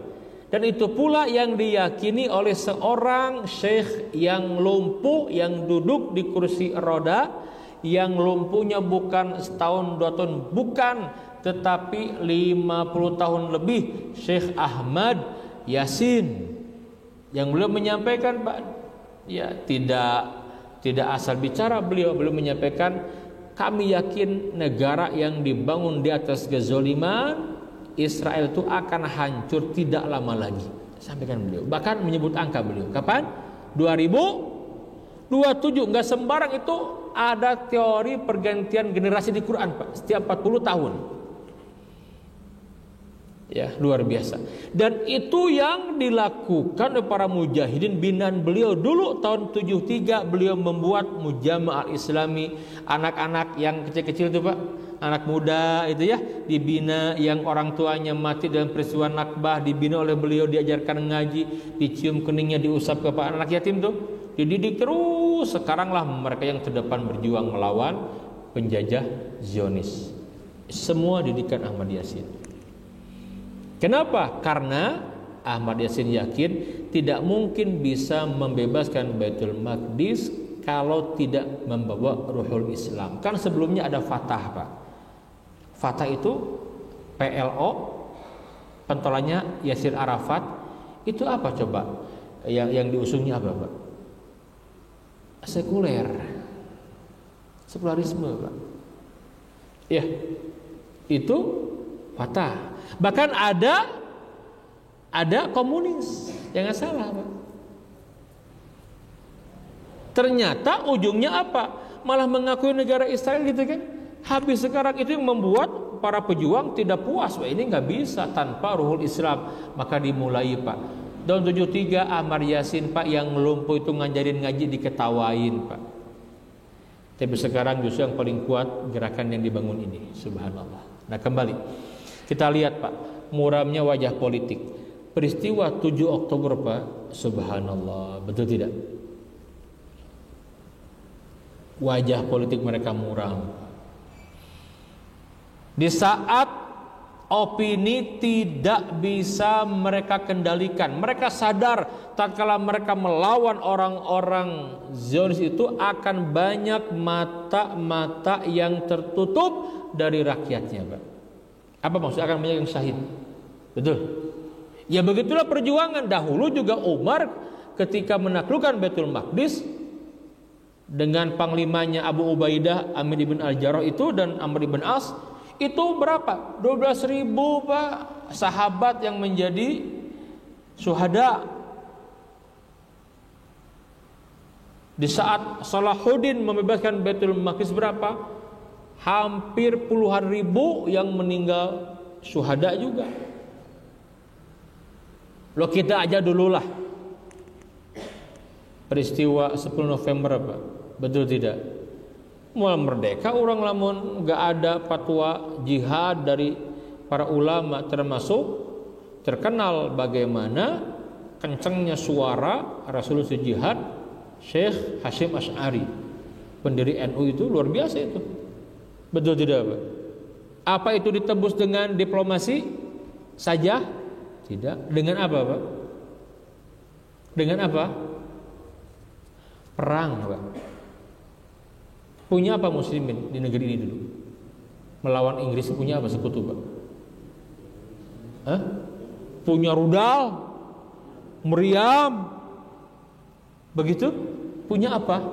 Dan itu pula yang diyakini oleh seorang syekh yang lumpuh, yang duduk di kursi roda, yang lumpuhnya bukan setahun 2 tahun, bukan, tetapi 50 tahun lebih, Syekh Ahmad Yasin, yang beliau menyampaikan Pak, ya tidak asal bicara, beliau menyampaikan, kami yakin negara yang dibangun di atas kezaliman Israel itu akan hancur tidak lama lagi. Sampaikan beliau. Bahkan menyebut angka beliau. Kapan? 2027. Enggak sembarang itu ada teori pergantian generasi di Quran Pak. Setiap 40 tahun. Ya, luar biasa. Dan itu yang dilakukan oleh para mujahidin binaan beliau dulu tahun 73. Beliau membuat Mujama' al-Islami, anak-anak yang kecil-kecil itu Pak, anak muda itu ya, dibina, yang orang tuanya mati dalam peristiwa Nakbah, dibina oleh beliau, diajarkan ngaji, dicium keningnya, diusap ke anak yatim tuh, dididik terus. Sekaranglah mereka yang terdepan berjuang melawan penjajah Zionis. Semua didikan Ahmad Yasin. Kenapa? Karena Ahmad Yasin yakin tidak mungkin bisa membebaskan Baitul Maqdis kalau tidak membawa ruhul Islam. Kan sebelumnya ada Fatah Pak. Fatah itu PLO, pentolannya Yasir Arafat. Itu apa coba? Yang diusungnya apa Pak? Sekuler, sekularisme Pak. Ya, itu Fatah. Bahkan ada komunis, jangan salah Pak. Ternyata ujungnya apa? Malah mengakui negara Israel gitu kan. Habis sekarang itu yang membuat para pejuang tidak puas. Wah, ini nggak bisa tanpa ruhul Islam. Maka dimulai Pak. Tahun 73 Ahmad Yasin Pak yang lumpuh itu ngajarin ngaji diketawain Pak. Tapi sekarang justru yang paling kuat gerakan yang dibangun ini. Subhanallah. Nah kembali kita lihat Pak, muramnya wajah politik. Peristiwa 7 Oktober Pak, subhanallah, betul tidak? Wajah politik mereka muram. Di saat opini tidak bisa mereka kendalikan, mereka sadar tatkala mereka melawan orang-orang Zionis itu akan banyak mata-mata yang tertutup dari rakyatnya Pak. Apa maksudnya akan banyak yang syahid? Betul. Ya begitulah perjuangan. Dahulu juga Umar ketika menaklukkan Baitul Maqdis, dengan panglimanya Abu Ubaidah, Amir ibn Al-Jarrah itu dan Amr ibn As, itu berapa? 12.000 Pak sahabat yang menjadi syuhada. Di saat Salahuddin membebaskan Baitul Maqdis berapa? Hampir puluhan ribu yang meninggal syuhada juga. Lo kita aja dululah peristiwa 10 November Pak. Betul tidak? Mulai merdeka orang lamun gak ada fatwa jihad dari para ulama, termasuk terkenal bagaimana kencangnya suara Rasulullah jihad Syekh Hashim Asy'ari, pendiri NU itu luar biasa itu. Betul tidak Pak? Apa itu ditebus dengan diplomasi saja? Tidak. Dengan apa Pak? Dengan apa? Perang Pak. Punya apa muslimin di negeri ini dulu? Melawan Inggris punya apa sekutu Pak? Hah? Punya rudal, meriam, begitu? Punya apa?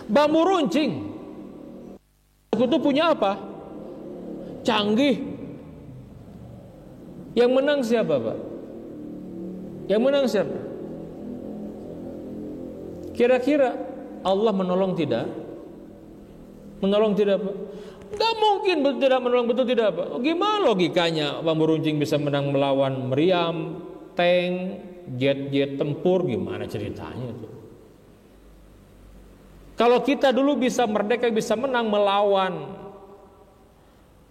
Bambu runcing. Sekutu punya apa? Canggih. Yang menang siapa Pak? Yang menang siapa? Kira-kira Allah menolong tidak? Menolong tidak Pak? Gak mungkin tidak menolong, betul tidak Pak? Gimana logikanya bambu runcing bisa menang melawan meriam, tank, jet-jet tempur? Gimana ceritanya itu? Kalau kita dulu bisa merdeka, bisa menang melawan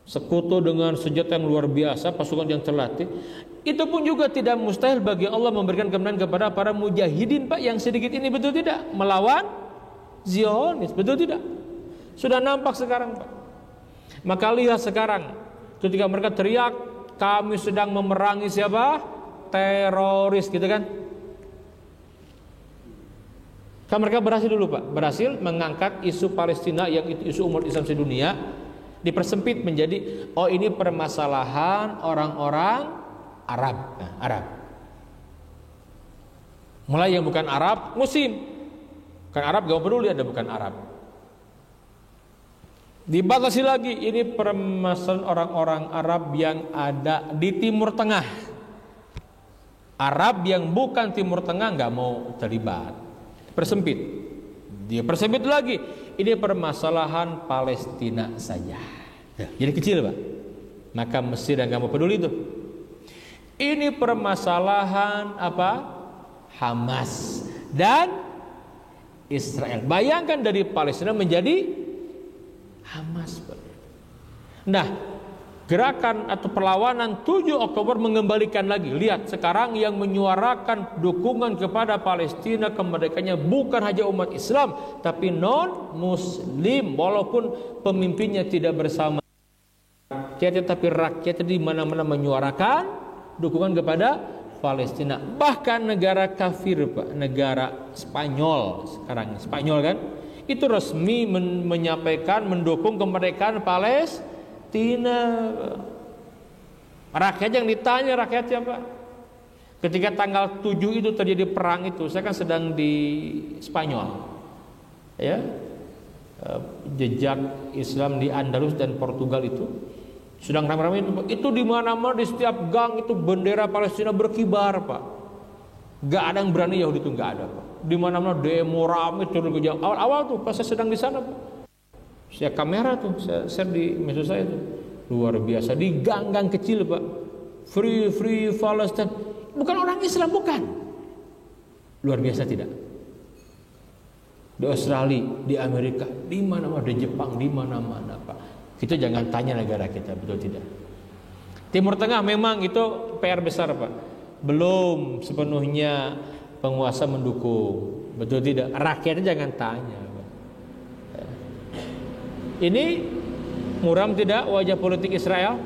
sekutu dengan senjata yang luar biasa, pasukan yang terlatih, itu pun juga tidak mustahil bagi Allah memberikan kemenangan kepada para mujahidin Pak yang sedikit ini, betul tidak? Melawan Zionis, betul tidak? Sudah nampak sekarang Pak. Maka lihat sekarang ketika mereka teriak kami sedang memerangi siapa? Teroris, gitu kan? Kan mereka berhasil dulu Pak, berhasil mengangkat isu Palestina yang itu isu umat Islam sedunia, dipersempit menjadi oh ini permasalahan orang-orang Arab. Nah, Arab. Mulai yang bukan Arab, Muslim. Bukan Arab gak peduli ada bukan Arab. Dibatasi lagi ini permasalahan orang-orang Arab yang ada di Timur Tengah. Arab yang bukan Timur Tengah gak mau terlibat. Persempit. Dia persempit lagi. Ini permasalahan Palestina saja. Jadi kecil Pak. Maka Mesir yang gak mau peduli itu. Ini permasalahan apa? Hamas dan Israel. Bayangkan dari Palestina menjadi Hamas. Nah, gerakan atau perlawanan 7 Oktober mengembalikan lagi. Lihat sekarang yang menyuarakan dukungan kepada Palestina kemerdekaannya bukan hanya umat Islam, tapi non Muslim, walaupun pemimpinnya tidak bersama rakyat, tapi rakyat di mana-mana menyuarakan dukungan kepada Palestina. Bahkan negara kafir Pak, negara Spanyol sekarang, Spanyol kan, itu resmi menyampaikan mendukung kemerdekaan Palestina. Rakyat yang ditanya rakyatnya Pak. Ketika tanggal 7 itu terjadi perang itu, saya kan sedang di Spanyol, ya, jejak Islam di Andalus dan Portugal itu sedang ramai-ramai itu di mana-mana di setiap gang itu bendera Palestina berkibar Pak. Gak ada yang berani Yahudi itu, gak ada Pak. Di mana-mana demo ramai turun ke jalan. Awal-awal tuh pas saya sedang di sana Pak. Saya kamera tuh, saya share di medsos saya tuh. Luar biasa di gang-gang kecil Pak. Free Palestine. Bukan orang Islam, bukan. Luar biasa tidak? Di Australia, di Amerika, di mana-mana, di Jepang, di mana-mana Pak. Kita jangan tanya negara kita, betul tidak? Timur Tengah memang itu PR besar Pak. Belum sepenuhnya penguasa mendukung, betul tidak? Rakyatnya jangan tanya Pak. Ini muram tidak wajah politik Israel?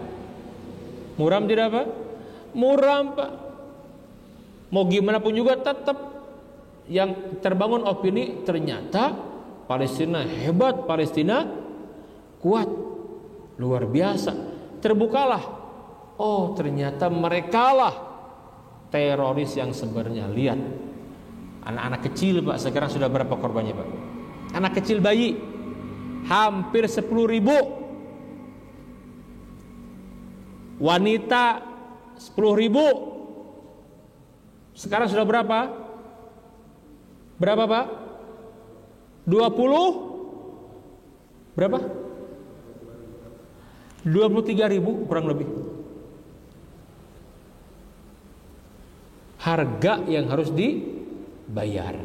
Muram tidak Pak? Muram Pak. Mau gimana pun juga tetap yang terbangun opini ternyata Palestina hebat, Palestina kuat, luar biasa. Terbukalah, oh ternyata merekalah teroris yang sebenarnya. Lihat anak-anak kecil Pak, sekarang sudah berapa korbannya Pak? Anak kecil bayi hampir 10.000. Wanita 10.000. Sekarang sudah berapa? Berapa Pak? 20? Berapa? 23.000 kurang lebih. Harga yang harus dibayar.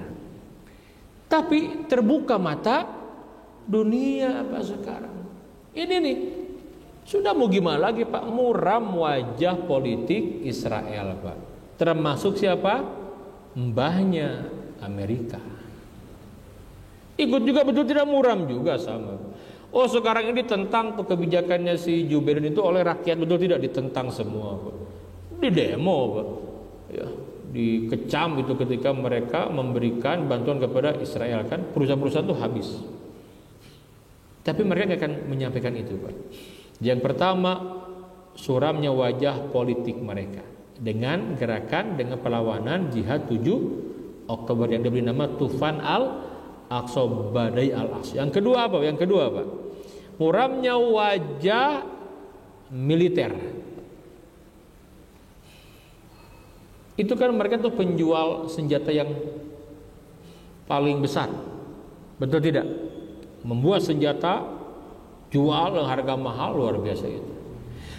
Tapi terbuka mata dunia Pak sekarang. Ini nih, sudah mau gimana lagi Pak? Muram wajah politik Israel Pak. Termasuk siapa? Mbahnya Amerika. Ikut juga, betul tidak muram juga sama. Oh sekarang ini ditentang tuh kebijakannya si Joe Biden itu oleh rakyat, betul tidak? Ditentang semua Pak. Di demo Pak. Ya, dikecam itu ketika mereka memberikan bantuan kepada Israel, kan perusahaan-perusahaan itu habis. Tapi mereka nggak akan menyampaikan itu Pak. Yang pertama, suramnya wajah politik mereka dengan gerakan, dengan perlawanan jihad 7 Oktober yang diberi nama Tufan al-Aqsa, Badai al-Aqsa. Yang kedua apa? Yang kedua Pak, muramnya wajah militer. Itu kan mereka tuh penjual senjata yang paling besar, betul tidak? Membuat senjata, jual dengan harga mahal luar biasa itu.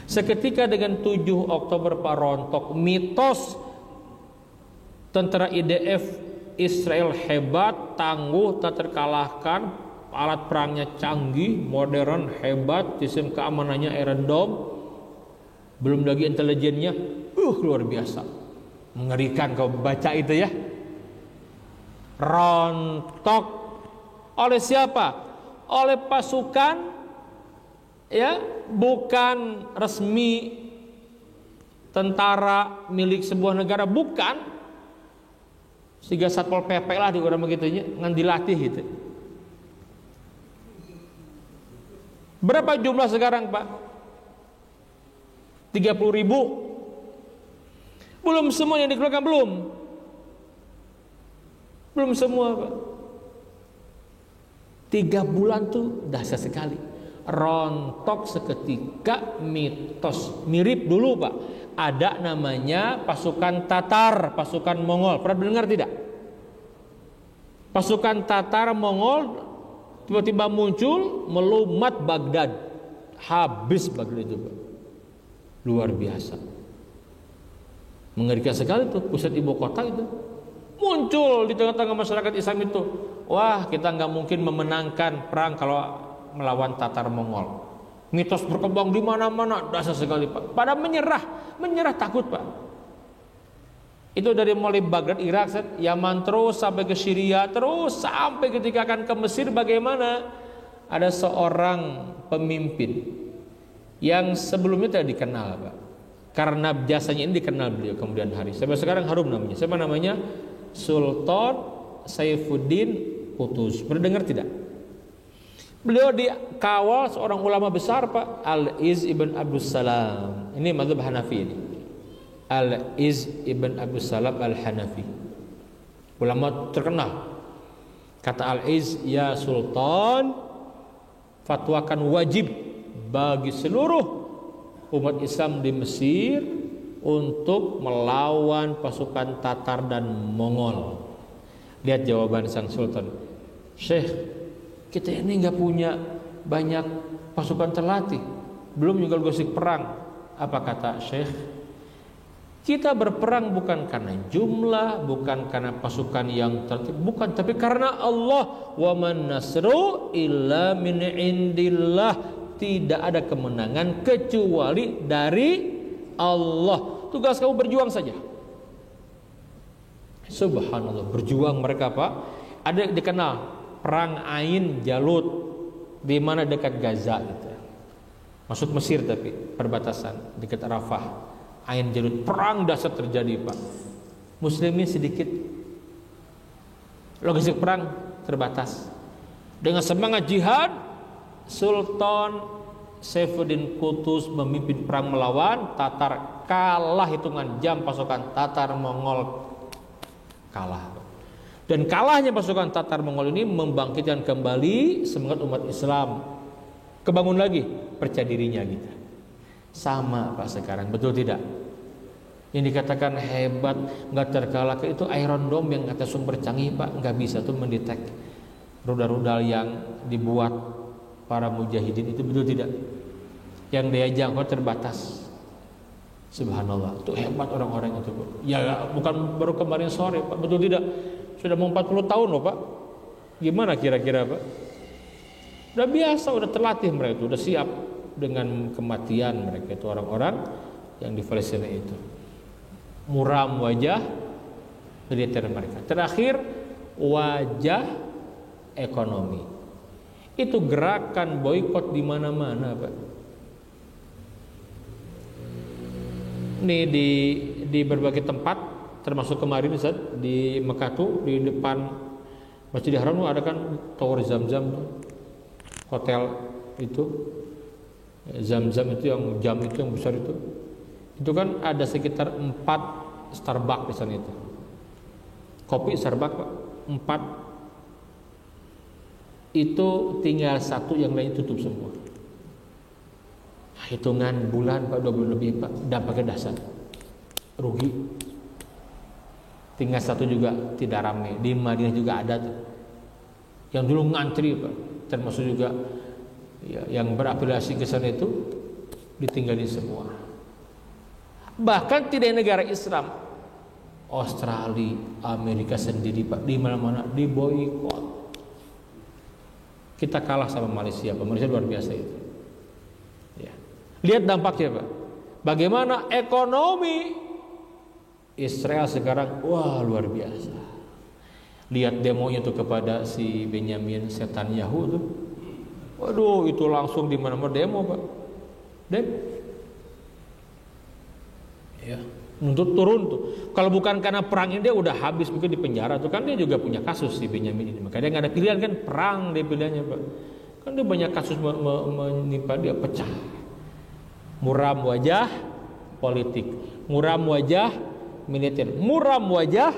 Seketika dengan 7 Oktober Pak rontok mitos tentara IDF Israel hebat, tangguh, tak terkalahkan, alat perangnya canggih, modern, hebat, sistem keamanannya Iron Dome, belum lagi intelijennya luar biasa. Mengerikan kau baca itu ya. Rontok oleh siapa? Oleh pasukan ya, bukan resmi tentara milik sebuah negara, bukan. Sehingga Satpol PP lah di orang begitunya, ngan dilatih gitu. Berapa jumlah sekarang Pak? 30.000. Belum semua yang dikeluarkan, belum semua Pak. 3 bulan tuh dahsyat sekali. Rontok seketika mitos. Mirip dulu Pak, ada namanya pasukan Tatar, pasukan Mongol. Pernah dengar tidak? Pasukan Tatar Mongol tiba-tiba muncul melumat Baghdad. Habis Baghdad itu Pak. Luar biasa. Mengerikan sekali tuh, pusat ibu kota itu. Muncul di tengah-tengah masyarakat Islam itu. Wah, kita nggak mungkin memenangkan perang kalau melawan Tatar Mongol. Mitos berkembang di mana-mana, dasar sekali Pak. Pada menyerah takut Pak. Itu dari mulai Baghdad, Irak, Yaman, terus sampai ke Syria, terus sampai ketika akan ke Mesir. Bagaimana? Ada seorang pemimpin yang sebelumnya tidak dikenal Pak. Karena jasanya ini dikenal beliau kemudian hari. Sampai sekarang harum namanya. Siapa namanya? Sultan Saifuddin Qutuz. Pernah dengar tidak? Beliau dikawal seorang ulama besar Pak, Al-Iz ibn Abdus Salam. Ini mazhab Hanafi ini. Al-Iz ibn Abdus Salam Al-Hanafi. Ulama terkenal. Kata Al-Iz, ya Sultan, fatwakan wajib bagi seluruh umat Islam di Mesir untuk melawan pasukan Tatar dan Mongol. Lihat jawaban sang sultan. Syekh, kita ini nggak punya banyak pasukan terlatih, belum juga gosip perang. Apa kata Syekh? Kita berperang bukan karena jumlah, bukan karena pasukan yang terlatih, bukan, tapi karena Allah. Wa man nasru illa min indillah. Tidak ada kemenangan kecuali dari Allah. Tugas kamu berjuang saja. Subhanallah, berjuang mereka Pak. Ada dikenal perang Ain Jalut, di mana dekat Gaza gitu. Masuk Mesir tapi perbatasan dekat Arafah. Ain Jalut, perang dahsyat terjadi Pak. Muslimin sedikit, logistik perang terbatas. Dengan semangat jihad, Sultan Saifuddin Qutuz memimpin perang melawan Tatar. Kalah hitungan jam, pasukan Tatar Mongol kalah. Dan kalahnya pasukan Tatar Mongol ini membangkitkan kembali semangat umat Islam. Kebangun lagi percaya dirinya kita. Sama Pak sekarang, betul tidak? Yang dikatakan hebat, nggak terkalahkan itu Iron Dome yang kata sumber canggih Pak, nggak bisa tuh mendetek rudal-rudal yang dibuat para mujahidin itu, betul tidak? Yang daya jangkau terbatas. Subhanallah, itu hebat orang-orang itu Pak. Ya bukan baru kemarin sore Pak, betul tidak? Sudah mau 40 tahun loh Pak. Gimana kira-kira Pak? Udah biasa, udah terlatih mereka itu, udah siap dengan kematian mereka itu orang-orang yang di Palestina itu. Muram wajah militer mereka. Terakhir wajah ekonomi. Itu gerakan boikot di mana-mana Pak. Ini di berbagai tempat, termasuk kemarin Ustaz di Mekah tuh di depan Masjidil Haram ada kan tower Zam-Zam, hotel itu Zam-Zam itu yang jam itu yang besar itu kan ada sekitar 4 Starbucks di sana itu. Kopi Starbucks Pak, 4. Itu tinggal 1 yang lain tutup semua. Hitungan bulan Pak, 2 bulan lebih Pak, dampaknya dahsyat. Rugi. Tinggal 1 juga tidak ramai. Di Madinah juga ada tuh. Yang dulu ngantri Pak, termasuk juga ya, yang berafiliasi ke sana itu ditinggalin semua. Bahkan tidak negara Islam, Australia, Amerika sendiri Pak, di mana-mana diboikot. Kita kalah sama Malaysia. Malaysia luar biasa itu. Ya. Lihat dampaknya Pak. Bagaimana ekonomi Israel sekarang, wah luar biasa. Lihat demonya tuh kepada si Benyamin Netanyahu tuh. Waduh, itu langsung di mana-mana demo Pak. Ya, untuk turun tuh. Kalau bukan karena perang ini dia udah habis mungkin di penjara tuh, kan dia juga punya kasus si Benyamin ini. Makanya dia nggak ada pilihan kan, perang dia pilihannya Pak. Kan dia banyak kasus menimpa dia, pecah. Muram wajah politik, muram wajah militer, muram wajah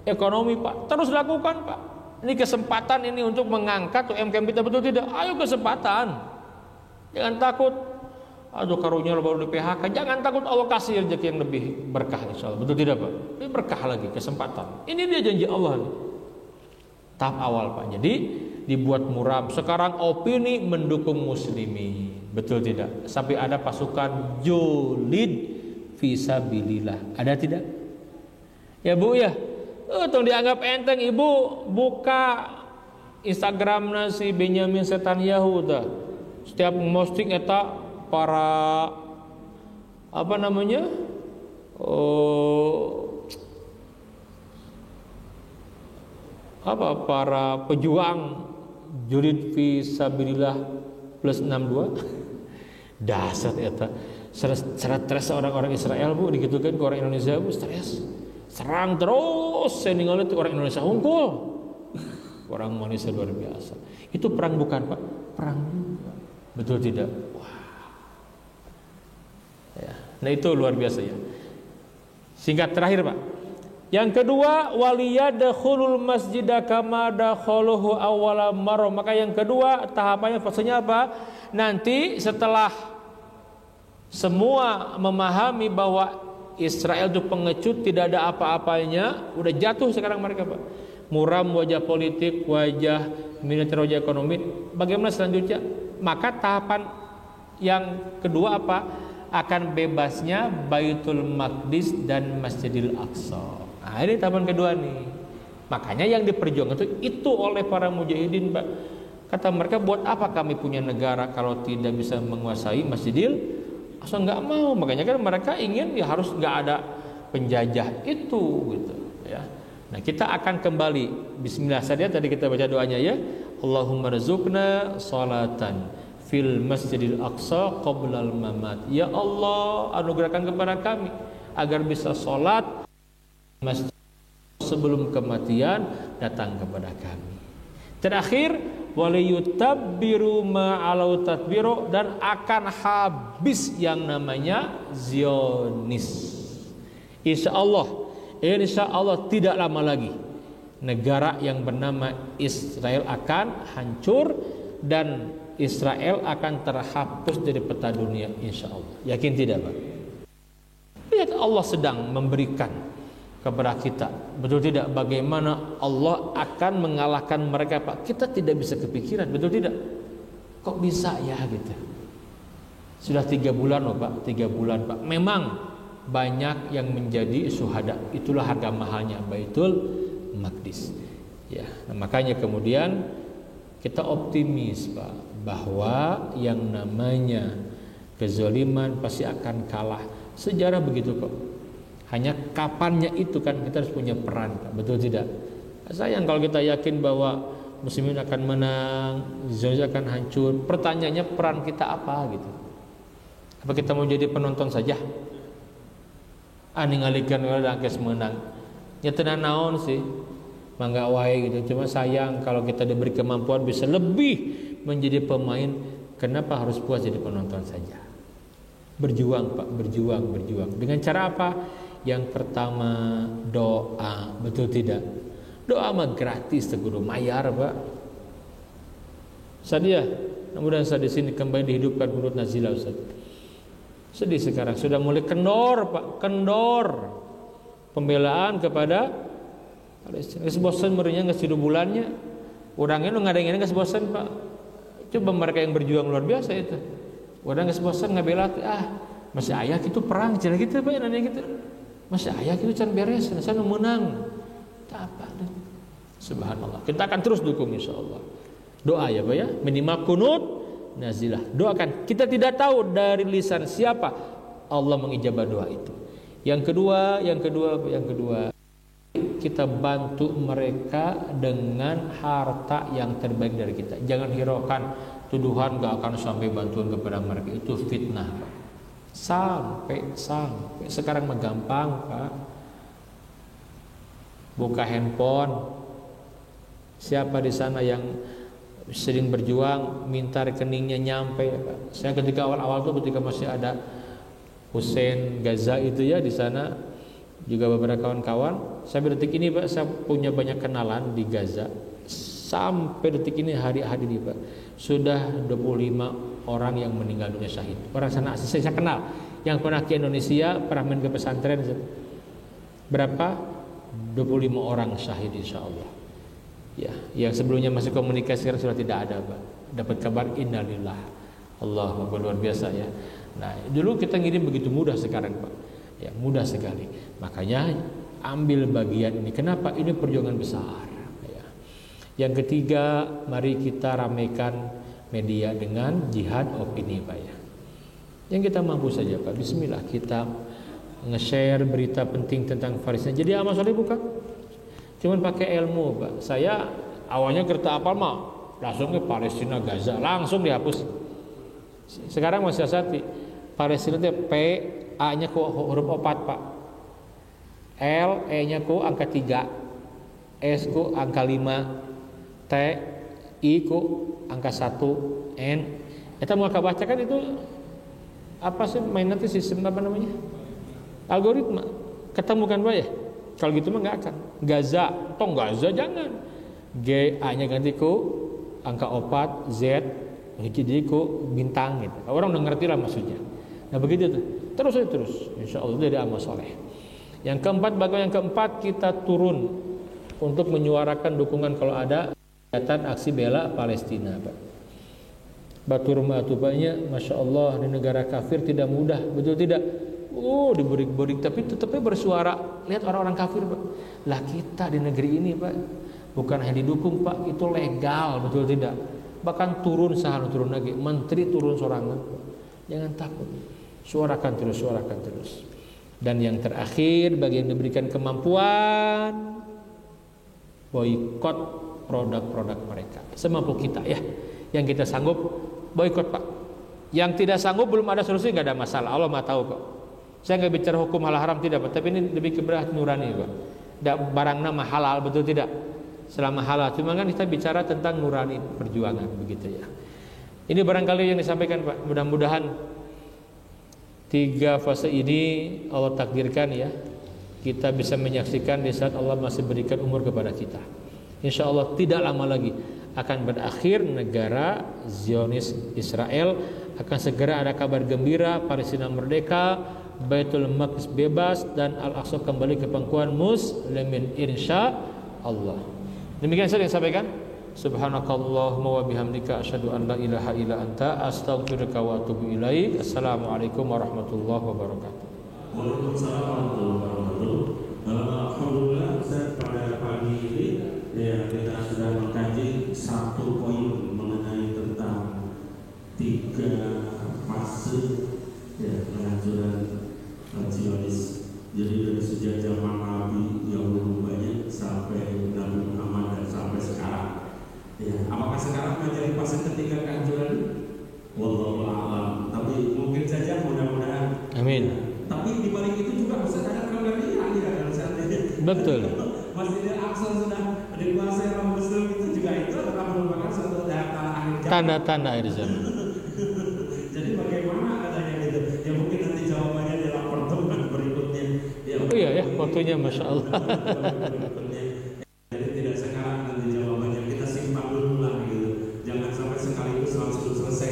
ekonomi Pak. Terus lakukan Pak. Ini kesempatan ini untuk mengangkat UMKM kita, betul tidak? Ayo kesempatan. Jangan takut. Aduh karunia baru di PHK, jangan takut, Allah kasih rezeki yang lebih berkah insyaallah. Betul tidak Pak? Ini berkah lagi, kesempatan. Ini dia janji Allah nih. Tahap awal Pak. Jadi dibuat muram. Sekarang opini mendukung muslimin. Betul tidak? Sampai ada pasukan julid fisabilillah. Ada tidak? Ya Bu ya. Tong dianggap enteng Ibu buka Instagram si Benyamin Netanyahu dah. Setiap posting eta para apa namanya para pejuang julid fisabilillah plus 62 dasar eta stres orang-orang Israel Bu digitukan ke orang Indonesia Bu, stres serang terus saya ninggalin orang Indonesia unggul orang Indonesia luar biasa. Itu perang bukan Pak? Perang juga. Betul tidak? Ya. Nah itu luar biasa ya. Singkat terakhir Pak. Yang kedua, waliyadkhulul masjida kama dakhaluhu awwala marrah. Maka yang kedua tahapannya fasenya apa? Nanti setelah semua memahami bahwa Israel itu pengecut, tidak ada apa-apanya, udah jatuh sekarang mereka Pak. Muram wajah politik, wajah militer, wajah ekonomi. Bagaimana selanjutnya? Maka tahapan yang kedua apa? Akan bebasnya Baitul Maqdis dan Masjidil Aqsa. Nah ini tahapan kedua nih. Makanya yang diperjuangkan itu oleh para mujahidin Pak. Kata mereka, buat apa kami punya negara kalau tidak bisa menguasai Masjidil Aqsa? Nggak mau. Makanya kan mereka ingin ya harus nggak ada penjajah itu gitu ya. Nah kita akan kembali. Bismillah saja tadi kita baca doanya ya. Allahumma rizukna salatan fil Masjidil Aqsa qoblal mamat. Ya Allah, anugerahkan kepada kami agar bisa sholat masjid sebelum kematian datang kepada kami. Terakhir, waliyutabbiru ma'alau tadbiru, dan akan habis yang namanya Zionis. Insya Allah tidak lama lagi negara yang bernama Israel akan hancur dan Israel akan terhapus dari peta dunia, insya Allah. Yakin tidak, Pak? Lihat, Allah sedang memberikan kepada kita, betul tidak, bagaimana Allah akan mengalahkan mereka, Pak. Kita tidak bisa kepikiran, betul tidak? Kok bisa ya gitu? Sudah 3 bulan loh, Pak, 3 bulan, Pak. Memang banyak yang menjadi syuhada. Itulah harga mahalnya Baitul Maqdis. Ya, nah makanya kemudian kita optimis, Pak, bahwa yang namanya kezaliman pasti akan kalah. Sejarah begitu kok. Hanya kapannya itu kan kita harus punya peran, Pak. Betul tidak? Sayang kalau kita yakin bahwa muslimin akan menang, Zionis akan hancur. Pertanyaannya, peran kita apa gitu? Apa kita mau jadi penonton saja? Ninggalikan orang kes menang. Nyatana naon sih? Mangga wae gitu. Cuma sayang kalau kita diberi kemampuan bisa lebih menjadi pemain, kenapa harus puas jadi penonton saja? Berjuang, Pak, berjuang. Dengan cara apa? Yang pertama, doa. Betul tidak? Doa mah gratis, guru mayar, Pak. Sadia, mudah-mudahan saya di sini kembali dihidupkan menurut Nazila, Ustaz. Sedih sekarang, sudah mulai kendor, Pak, kendor pembelaan kepada Palestina. Bosan merinya nggak 7 bulannya. Orangnya nu ngadengin nggak bosan, Pak. Coba mereka yang berjuang luar biasa itu. Orang nggak bosan ngabela, masih ayah gitu perang, cina gitu, Pak, nanya gitu. Masih ayah gitu can beres, saya menang. Tak apa deh. Subhanallah. Kita akan terus dukung insya Allah. Doa ya, Pak ya. Minimal kunut nazilah. Doakan. Kita tidak tahu dari lisan siapa Allah mengijabah doa itu. Yang kedua, kita bantu mereka dengan harta yang terbaik dari kita. Jangan hiraukan tuduhan gak akan sampai bantuan kepada mereka, itu fitnah, Pak. Sampai sekarang mah gampang, Pak. Buka handphone. Siapa di sana yang sering berjuang minta rekeningnya nyampe, Pak. Saya ketika awal-awal tuh ketika masih ada Hussein Gaza itu ya di sana, juga beberapa kawan-kawan, sampai detik ini, Pak, saya punya banyak kenalan di Gaza. Sampai detik ini hari-hari ini, Pak, sudah 25 orang yang meninggal dunia syahid. Orang sana saya kenal, yang pernah ke Indonesia, pernah main ke pesantren. Berapa? 25 orang syahid insya Allah. Ya, yang sebelumnya masih komunikasi sekarang sudah tidak ada, Pak. Dapat kabar innalillah. Allah luar biasa ya. Nah, dulu kita ngirim begitu mudah, sekarang, Pak, ya mudah sekali. Makanya ambil bagian ini. Kenapa? Ini perjuangan besar ya. Yang ketiga, mari kita ramaikan media dengan jihad opini, Pak ya. Yang kita mampu saja, Pak. Bismillah, kita nge-share berita penting tentang Palestina. Jadi amal soleh bukan? Cuman pakai ilmu, Pak. Saya awalnya kerta apal mah langsung ke Palestina Gaza, langsung dihapus. Sekarang masih asati Palestina itu P, A-nya ku huruf 4, Pak. L, E-nya ku angka 3, S ku angka 5, T, I ku angka 1, N. Kita mau baca kan itu apa sih main nanti sistem apa namanya? Algoritma. Ketemukan, Pak ya? Kalau gitu mah nggak akan. Gaza, tong Gaza jangan. G, A-nya ganti ku angka 4, Z, jadi ku bintang gitu. Orang udah ngerti lah maksudnya. Nah begitu tuh. Terus. Insya Allah dari amal soleh. Yang keempat, bagian yang keempat, kita turun untuk menyuarakan dukungan kalau ada kegiatan aksi bela Palestina, Pak. Batur matubanya, masya Allah, di negara kafir tidak mudah, betul tidak? Diberi tapi tetapnya bersuara. Lihat orang-orang kafir, Pak. Lah kita di negeri ini, Pak, bukan hanya didukung, Pak, itu legal, betul tidak? Bahkan turun lagi, menteri turun sorangan, Pak. Jangan takut. Suarakan terus. Dan yang terakhir, bagi yang diberikan kemampuan, boikot produk-produk mereka semampu kita ya. Yang kita sanggup boikot, Pak. Yang tidak sanggup belum ada solusi, nggak ada masalah. Allah Maha tahu kok. Saya nggak bicara hukum halal haram tidak, Pak. Tapi ini lebih keberat nurani, Pak. Barang nama halal, betul tidak? Selama halal. Cuma kan kita bicara tentang nurani perjuangan, begitu ya. Ini barangkali yang disampaikan, Pak. Mudah-mudahan 3 fase ini Allah takdirkan ya, kita bisa menyaksikan di saat Allah masih berikan umur kepada kita. Insya Allah tidak lama lagi akan berakhir negara Zionis Israel, akan segera ada kabar gembira, Palestina merdeka, Baitul Maqdis bebas, dan Al-Aqsa kembali ke pangkuan muslimin insya Allah. Demikian saya yang sampaikan. Subhanakallahumma wa bihamdika asyhadu an la ilaha illa anta astaghfiruka wa atubu ilaik. Assalamualaikum warahmatullahi wabarakatuh. Waalaikumsalam warahmatullahi wabarakatuh. Alhamdulillah Ustaz, pada pagi ini ya kita sudah mengkaji satu poin mengenai tentang 3 fase ya penghancuran Zionis. Jadi dari sejak zaman Nabi yang belum banyak sampai Nabi Muhammad dan sampai sekarang. Ya, apakah sekarang menjadi fase ketiga kehancuran? Wallahu a'lam. Tapi mungkin saja, mudah-mudahan. Amin. Ya. Tapi di balik itu juga bisa ada keberian ya kalau seandainya. Betul. Masjidil Aqsa sudah dikuasai orang Muslim, itu juga itu adalah merupakan suatu tanda akhir zaman. Tanda-tanda akhir zaman. Jadi bagaimana katanya gitu? Ya mungkin nanti jawabannya dalam pertemuan berikutnya. Ya, oh iya ya, waktunya Masya Allah. Jadi tidak sekarang nanti jawabannya, kita simpan dulu lah gitu. Jangan sampai sekaligus langsung selesai.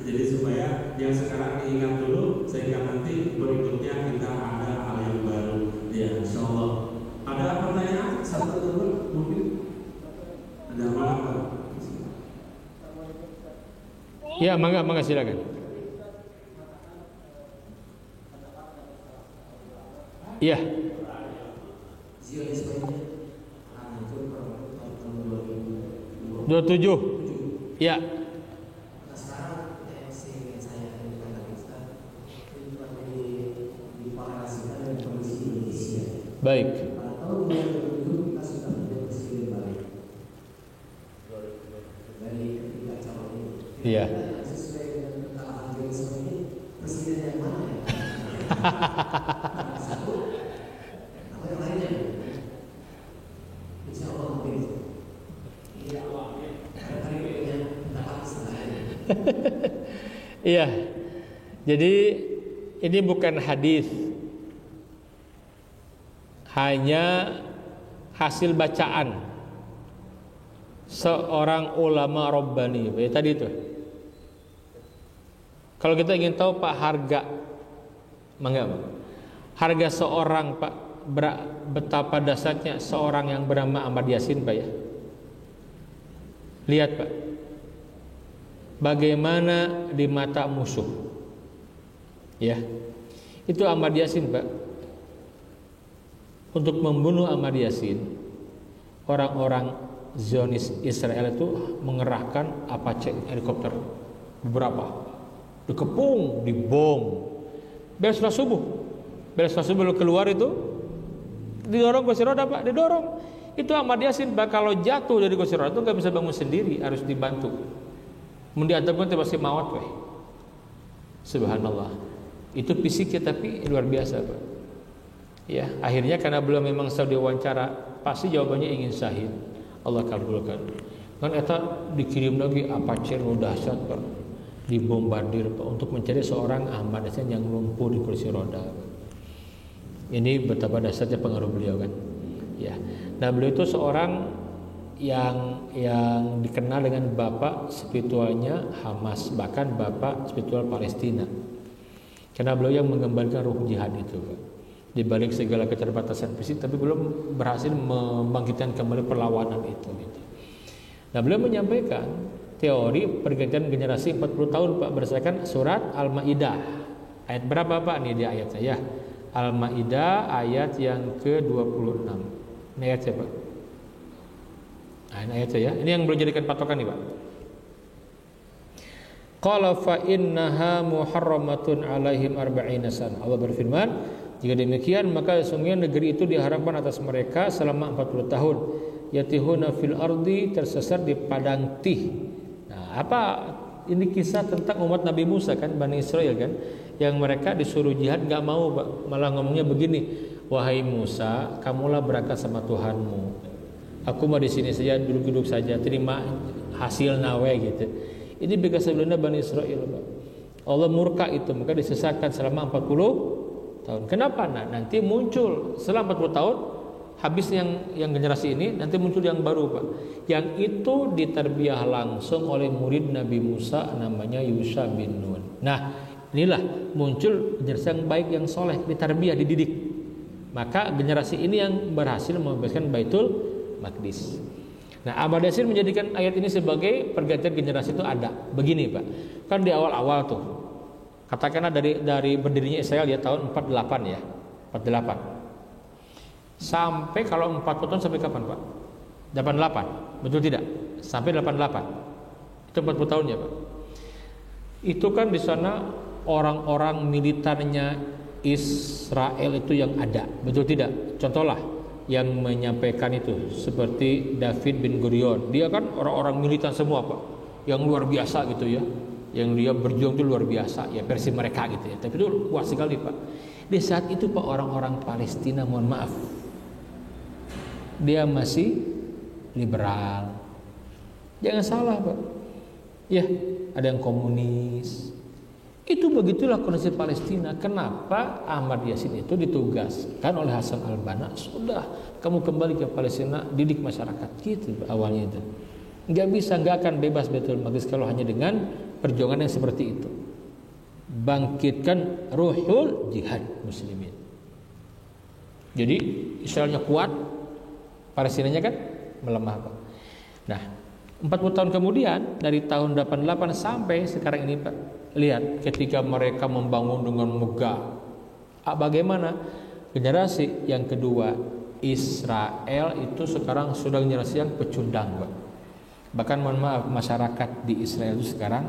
Jadi supaya yang sekarang diingat dulu, sehingga nanti berikutnya kita ada hal yang baru. Ya, insya Allah. Ada pertanyaan? Satu dulu mungkin. Ada apa? Ya, mangga silakan. Iya. Zionis banyak. 27. Ya. Baik. Iya. Iya. Jadi ini bukan hadis, hanya hasil bacaan seorang ulama Rabbani. Ya, tadi itu. Kalau kita ingin tahu Pak harga seorang Pak, betapa dasarnya seorang yang bernama Ahmad Yasin Pak ya. Lihat Pak, bagaimana di mata musuh. Ya, itu Ahmad Yasin Pak. Untuk membunuh Ahmad Yasin, orang-orang Zionis Israel itu mengerahkan Apache helikopter beberapa, dikepung, dibom. Beres subuh keluar itu didorong kursi roda Pak, didorong. Itu Ahmad Yasin Pak, kalau jatuh dari kursi roda itu nggak bisa bangun sendiri, harus dibantu. Mendiantarkan itu pasti mawat weh. Subhanallah. Itu fisiknya tapi luar biasa Pak. Ya, akhirnya karena belum memang saya diwawancara, pasti jawabannya ingin syahid. Allah kabulkan. Kan eta dikirim lagi Apache dahsyat Pak, dibombardir Pak, untuk mencari seorang Ahmad Yasin yang lumpuh di kursi roda. Ini betapa dahsyatnya pengaruh beliau kan. Ya. Nah, beliau itu seorang yang dikenal dengan bapak spiritualnya Hamas, bahkan bapak spiritual Palestina. Karena beliau yang mengembalikan ruh jihad itu Pak. Di balik segala keterbatasan fisik, tapi belum berhasil membangkitkan kembali perlawanan itu gitu. Nah, beliau menyampaikan teori pergantian generasi 40 tahun Pak, berdasarkan surat Al-Maidah. Ayat berapa Pak? Ini di ayatnya ya. Al-Maidah ayat yang ke-26. Ini ayat siapa? Nah, ini ayat ya. Ini yang belum jadikan patokan nih Pak. Qala fa innaha muharramatun alaihim arba'ina sana. Allah berfirman, jika demikian maka sesungguhnya negeri itu diharapkan atas mereka selama 40 tahun. Yatihuna fil ardi, tersesat di padang Tih. Nah, apa ini kisah tentang umat Nabi Musa kan, Bani Israel kan, yang mereka disuruh jihad nggak mau Pak. Malah ngomongnya begini, wahai Musa, kamulah berangkat sama Tuhanmu. Aku mah di sini saja, duduk-duduk saja, terima hasil nawe gitu. Ini bekas sebelumnya Bani Israel Pak. Allah murka itu, maka disesatkan selama 40 tahun. Kenapa? Nah, nanti muncul setelah 40 tahun habis yang generasi ini, nanti muncul yang baru, Pak. Yang itu ditarbiyah langsung oleh murid Nabi Musa namanya Yusha bin Nun. Nah, inilah muncul generasi yang baik, yang soleh, ditarbiyah, dididik. Maka generasi ini yang berhasil membebaskan Baitul Maqdis. Nah, Ahmad Yasin menjadikan ayat ini sebagai pergantian generasi itu ada. Begini, Pak. Kan di awal-awal tuh, katakanlah dari berdirinya Israel ya tahun 48 ya. 48. Sampai kalau 40 tahun sampai kapan, Pak? 88. Betul tidak? Sampai 88. Itu 40 tahun ya, Pak. Itu kan di sana orang-orang militernya Israel itu yang ada. Betul tidak? Contohlah yang menyampaikan itu seperti David bin Gurion. Dia kan orang-orang militan semua, Pak. Yang luar biasa gitu ya. Yang dia berjuang itu luar biasa ya, versi mereka gitu ya. Tapi itu kuat sekali, Pak. Di saat itu, Pak, orang-orang Palestina, mohon maaf, dia masih liberal. Jangan salah, Pak. Ya, ada yang komunis. Itu begitulah kondisi Palestina. Kenapa Ahmad Yasin itu ditugaskan oleh Hasan al-Banna? Sudah, kamu kembali ke Palestina, didik masyarakat. Gitu awalnya itu. Nggak bisa, nggak akan bebas Baitul Maqdis kalau hanya dengan perjuangan yang seperti itu. Bangkitkan ruhul jihad muslimin. Jadi Israelnya kuat, Palestinanya kan melemah, Pak. Nah, 40 tahun kemudian dari tahun 88 sampai sekarang ini, Pak, lihat ketika mereka membangun dengan megah, bagaimana generasi yang kedua Israel itu sekarang sudah generasi yang pecundang, Pak. Bahkan mohon maaf, masyarakat di Israel itu sekarang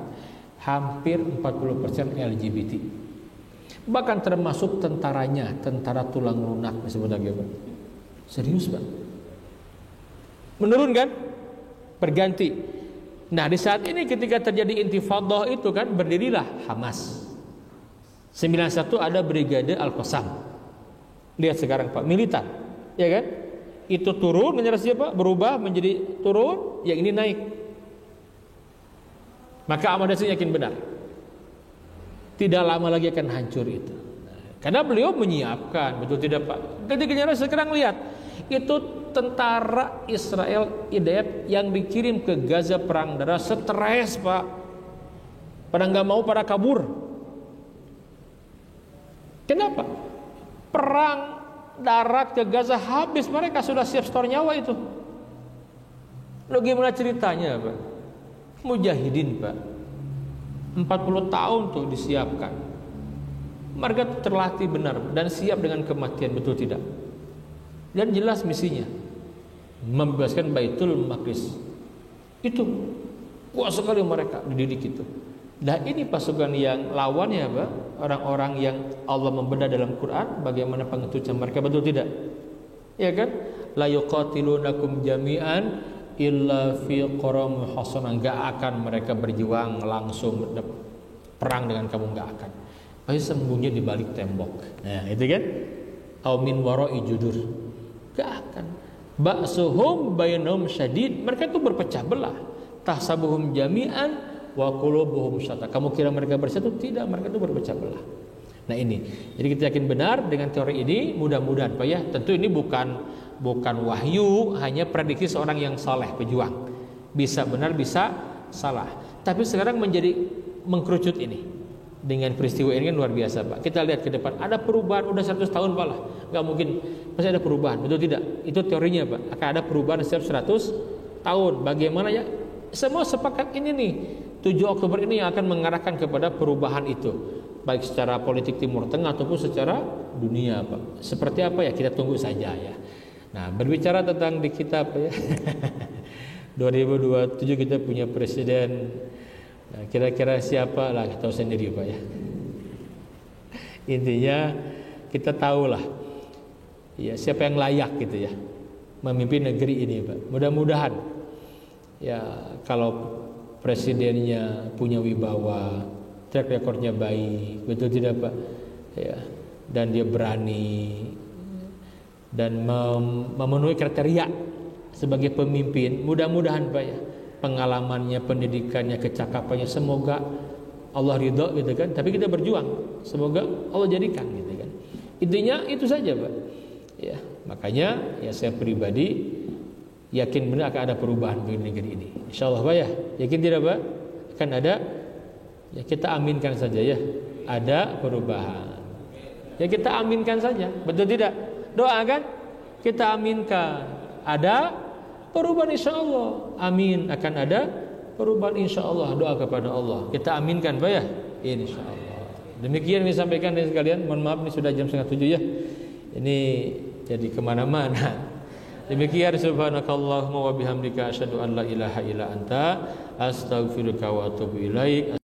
hampir 40% LGBT. Bahkan termasuk tentaranya, tentara tulang lunak disebut lagi, Pak. Serius, Pak. Menurun kan? Berganti. Nah, di saat ini ketika terjadi intifadah itu kan berdirilah Hamas. 91 ada Brigade Al-Qassam. Lihat sekarang, Pak, militer, ya kan? Itu turun generasi apa? Berubah menjadi turun, yang ini naik. Maka Ahmad Yasin yakin benar. Tidak lama lagi akan hancur itu. Karena beliau menyiapkan, betul tidak, Pak? Ketika generasi sekarang lihat, itu tentara Israel IDF yang dikirim ke Gaza perang darah, stres, Pak. Pada nggak mau, pada kabur. Kenapa? Perang darat ke Gaza habis, mereka sudah siap setor nyawa itu. Lalu gimana ceritanya, Pak? Mujahidin, Pak, 40 tahun tuh disiapkan. Mereka terlatih benar dan siap dengan kematian, betul tidak? Dan jelas misinya membebaskan Baitul Maqdis. Itu kuat sekali mereka dididik itu. Dan ini pasukan yang lawannya, Pak, orang-orang yang Allah membedah dalam Quran bagaimana pengetusan mereka, betul tidak? Ya kan? La yuqatilunakum jami'an illa fi qaram muhassana. Enggak akan mereka berjuang langsung perang dengan kamu, enggak akan. Pasti sembunyi di balik tembok. Nah, itu kan? Au min wara'i judur. Enggak akan. Ba'suhum bainahum syadid. Mereka itu berpecah belah. Tahsabuhum jami'an wa qulubuhum syatta. Kamu kira mereka bersatu? Tidak, mereka itu berpecah belah. Nah, ini. Jadi kita yakin benar dengan teori ini, mudah-mudahan, Pak, ya. Tentu ini bukan wahyu, hanya prediksi seorang yang saleh, pejuang. Bisa benar, bisa salah. Tapi sekarang menjadi mengkerucut ini. Dengan peristiwa ini kan luar biasa, Pak. Kita lihat ke depan, ada perubahan, udah 100 tahun, Pak lah. Gak mungkin, pasti ada perubahan, betul tidak? Itu teorinya, Pak. Akan ada perubahan setiap 100 tahun. Bagaimana ya? Semua sepakat ini nih. 7 Oktober ini yang akan mengarahkan kepada perubahan itu. Baik secara politik Timur Tengah ataupun secara dunia, Pak. Seperti apa ya? Kita tunggu saja ya. Nah, berbicara tentang di kita, Pak, ya. 2027 kita punya presiden. Nah, kira-kira siapa lah, kita tahu sendiri, Pak, ya. Intinya kita tahulah ya siapa yang layak gitu ya memimpin negeri ini, Pak. Mudah-mudahan ya kalau presidennya punya wibawa, track recordnya baik, betul tidak, Pak? Ya, dan dia berani dan memenuhi kriteria sebagai pemimpin. Mudah-mudahan, Pak, ya, pengalamannya, pendidikannya, kecakapannya, semoga Allah ridho gitu kan. Tapi kita berjuang, semoga Allah jadikan gitu kan. Intinya itu saja, Pak. Ya, makanya ya saya pribadi yakin benar akan ada perubahan di negeri ini. Insyaallah, Pak ya. Yakin tidak, Pak? Akan ada. Ya kita aminkan saja ya. Ada perubahan. Ya kita aminkan saja. Betul tidak? Doa kan? Kita aminkan. Ada perubahan insyaallah. Amin, akan ada perubahan insyaallah. Doa kepada Allah. Kita aminkan, Pak ya. Insyaallah. Demikian yang disampaikan dari sekalian. Mohon maaf ini sudah jam 6:30 ya. Ini jadi kemana-mana. Demikian subhanakallahumma wa bihamdika asyhadu an la ilaha illa anta astaghfiruka wa atubu ilaik.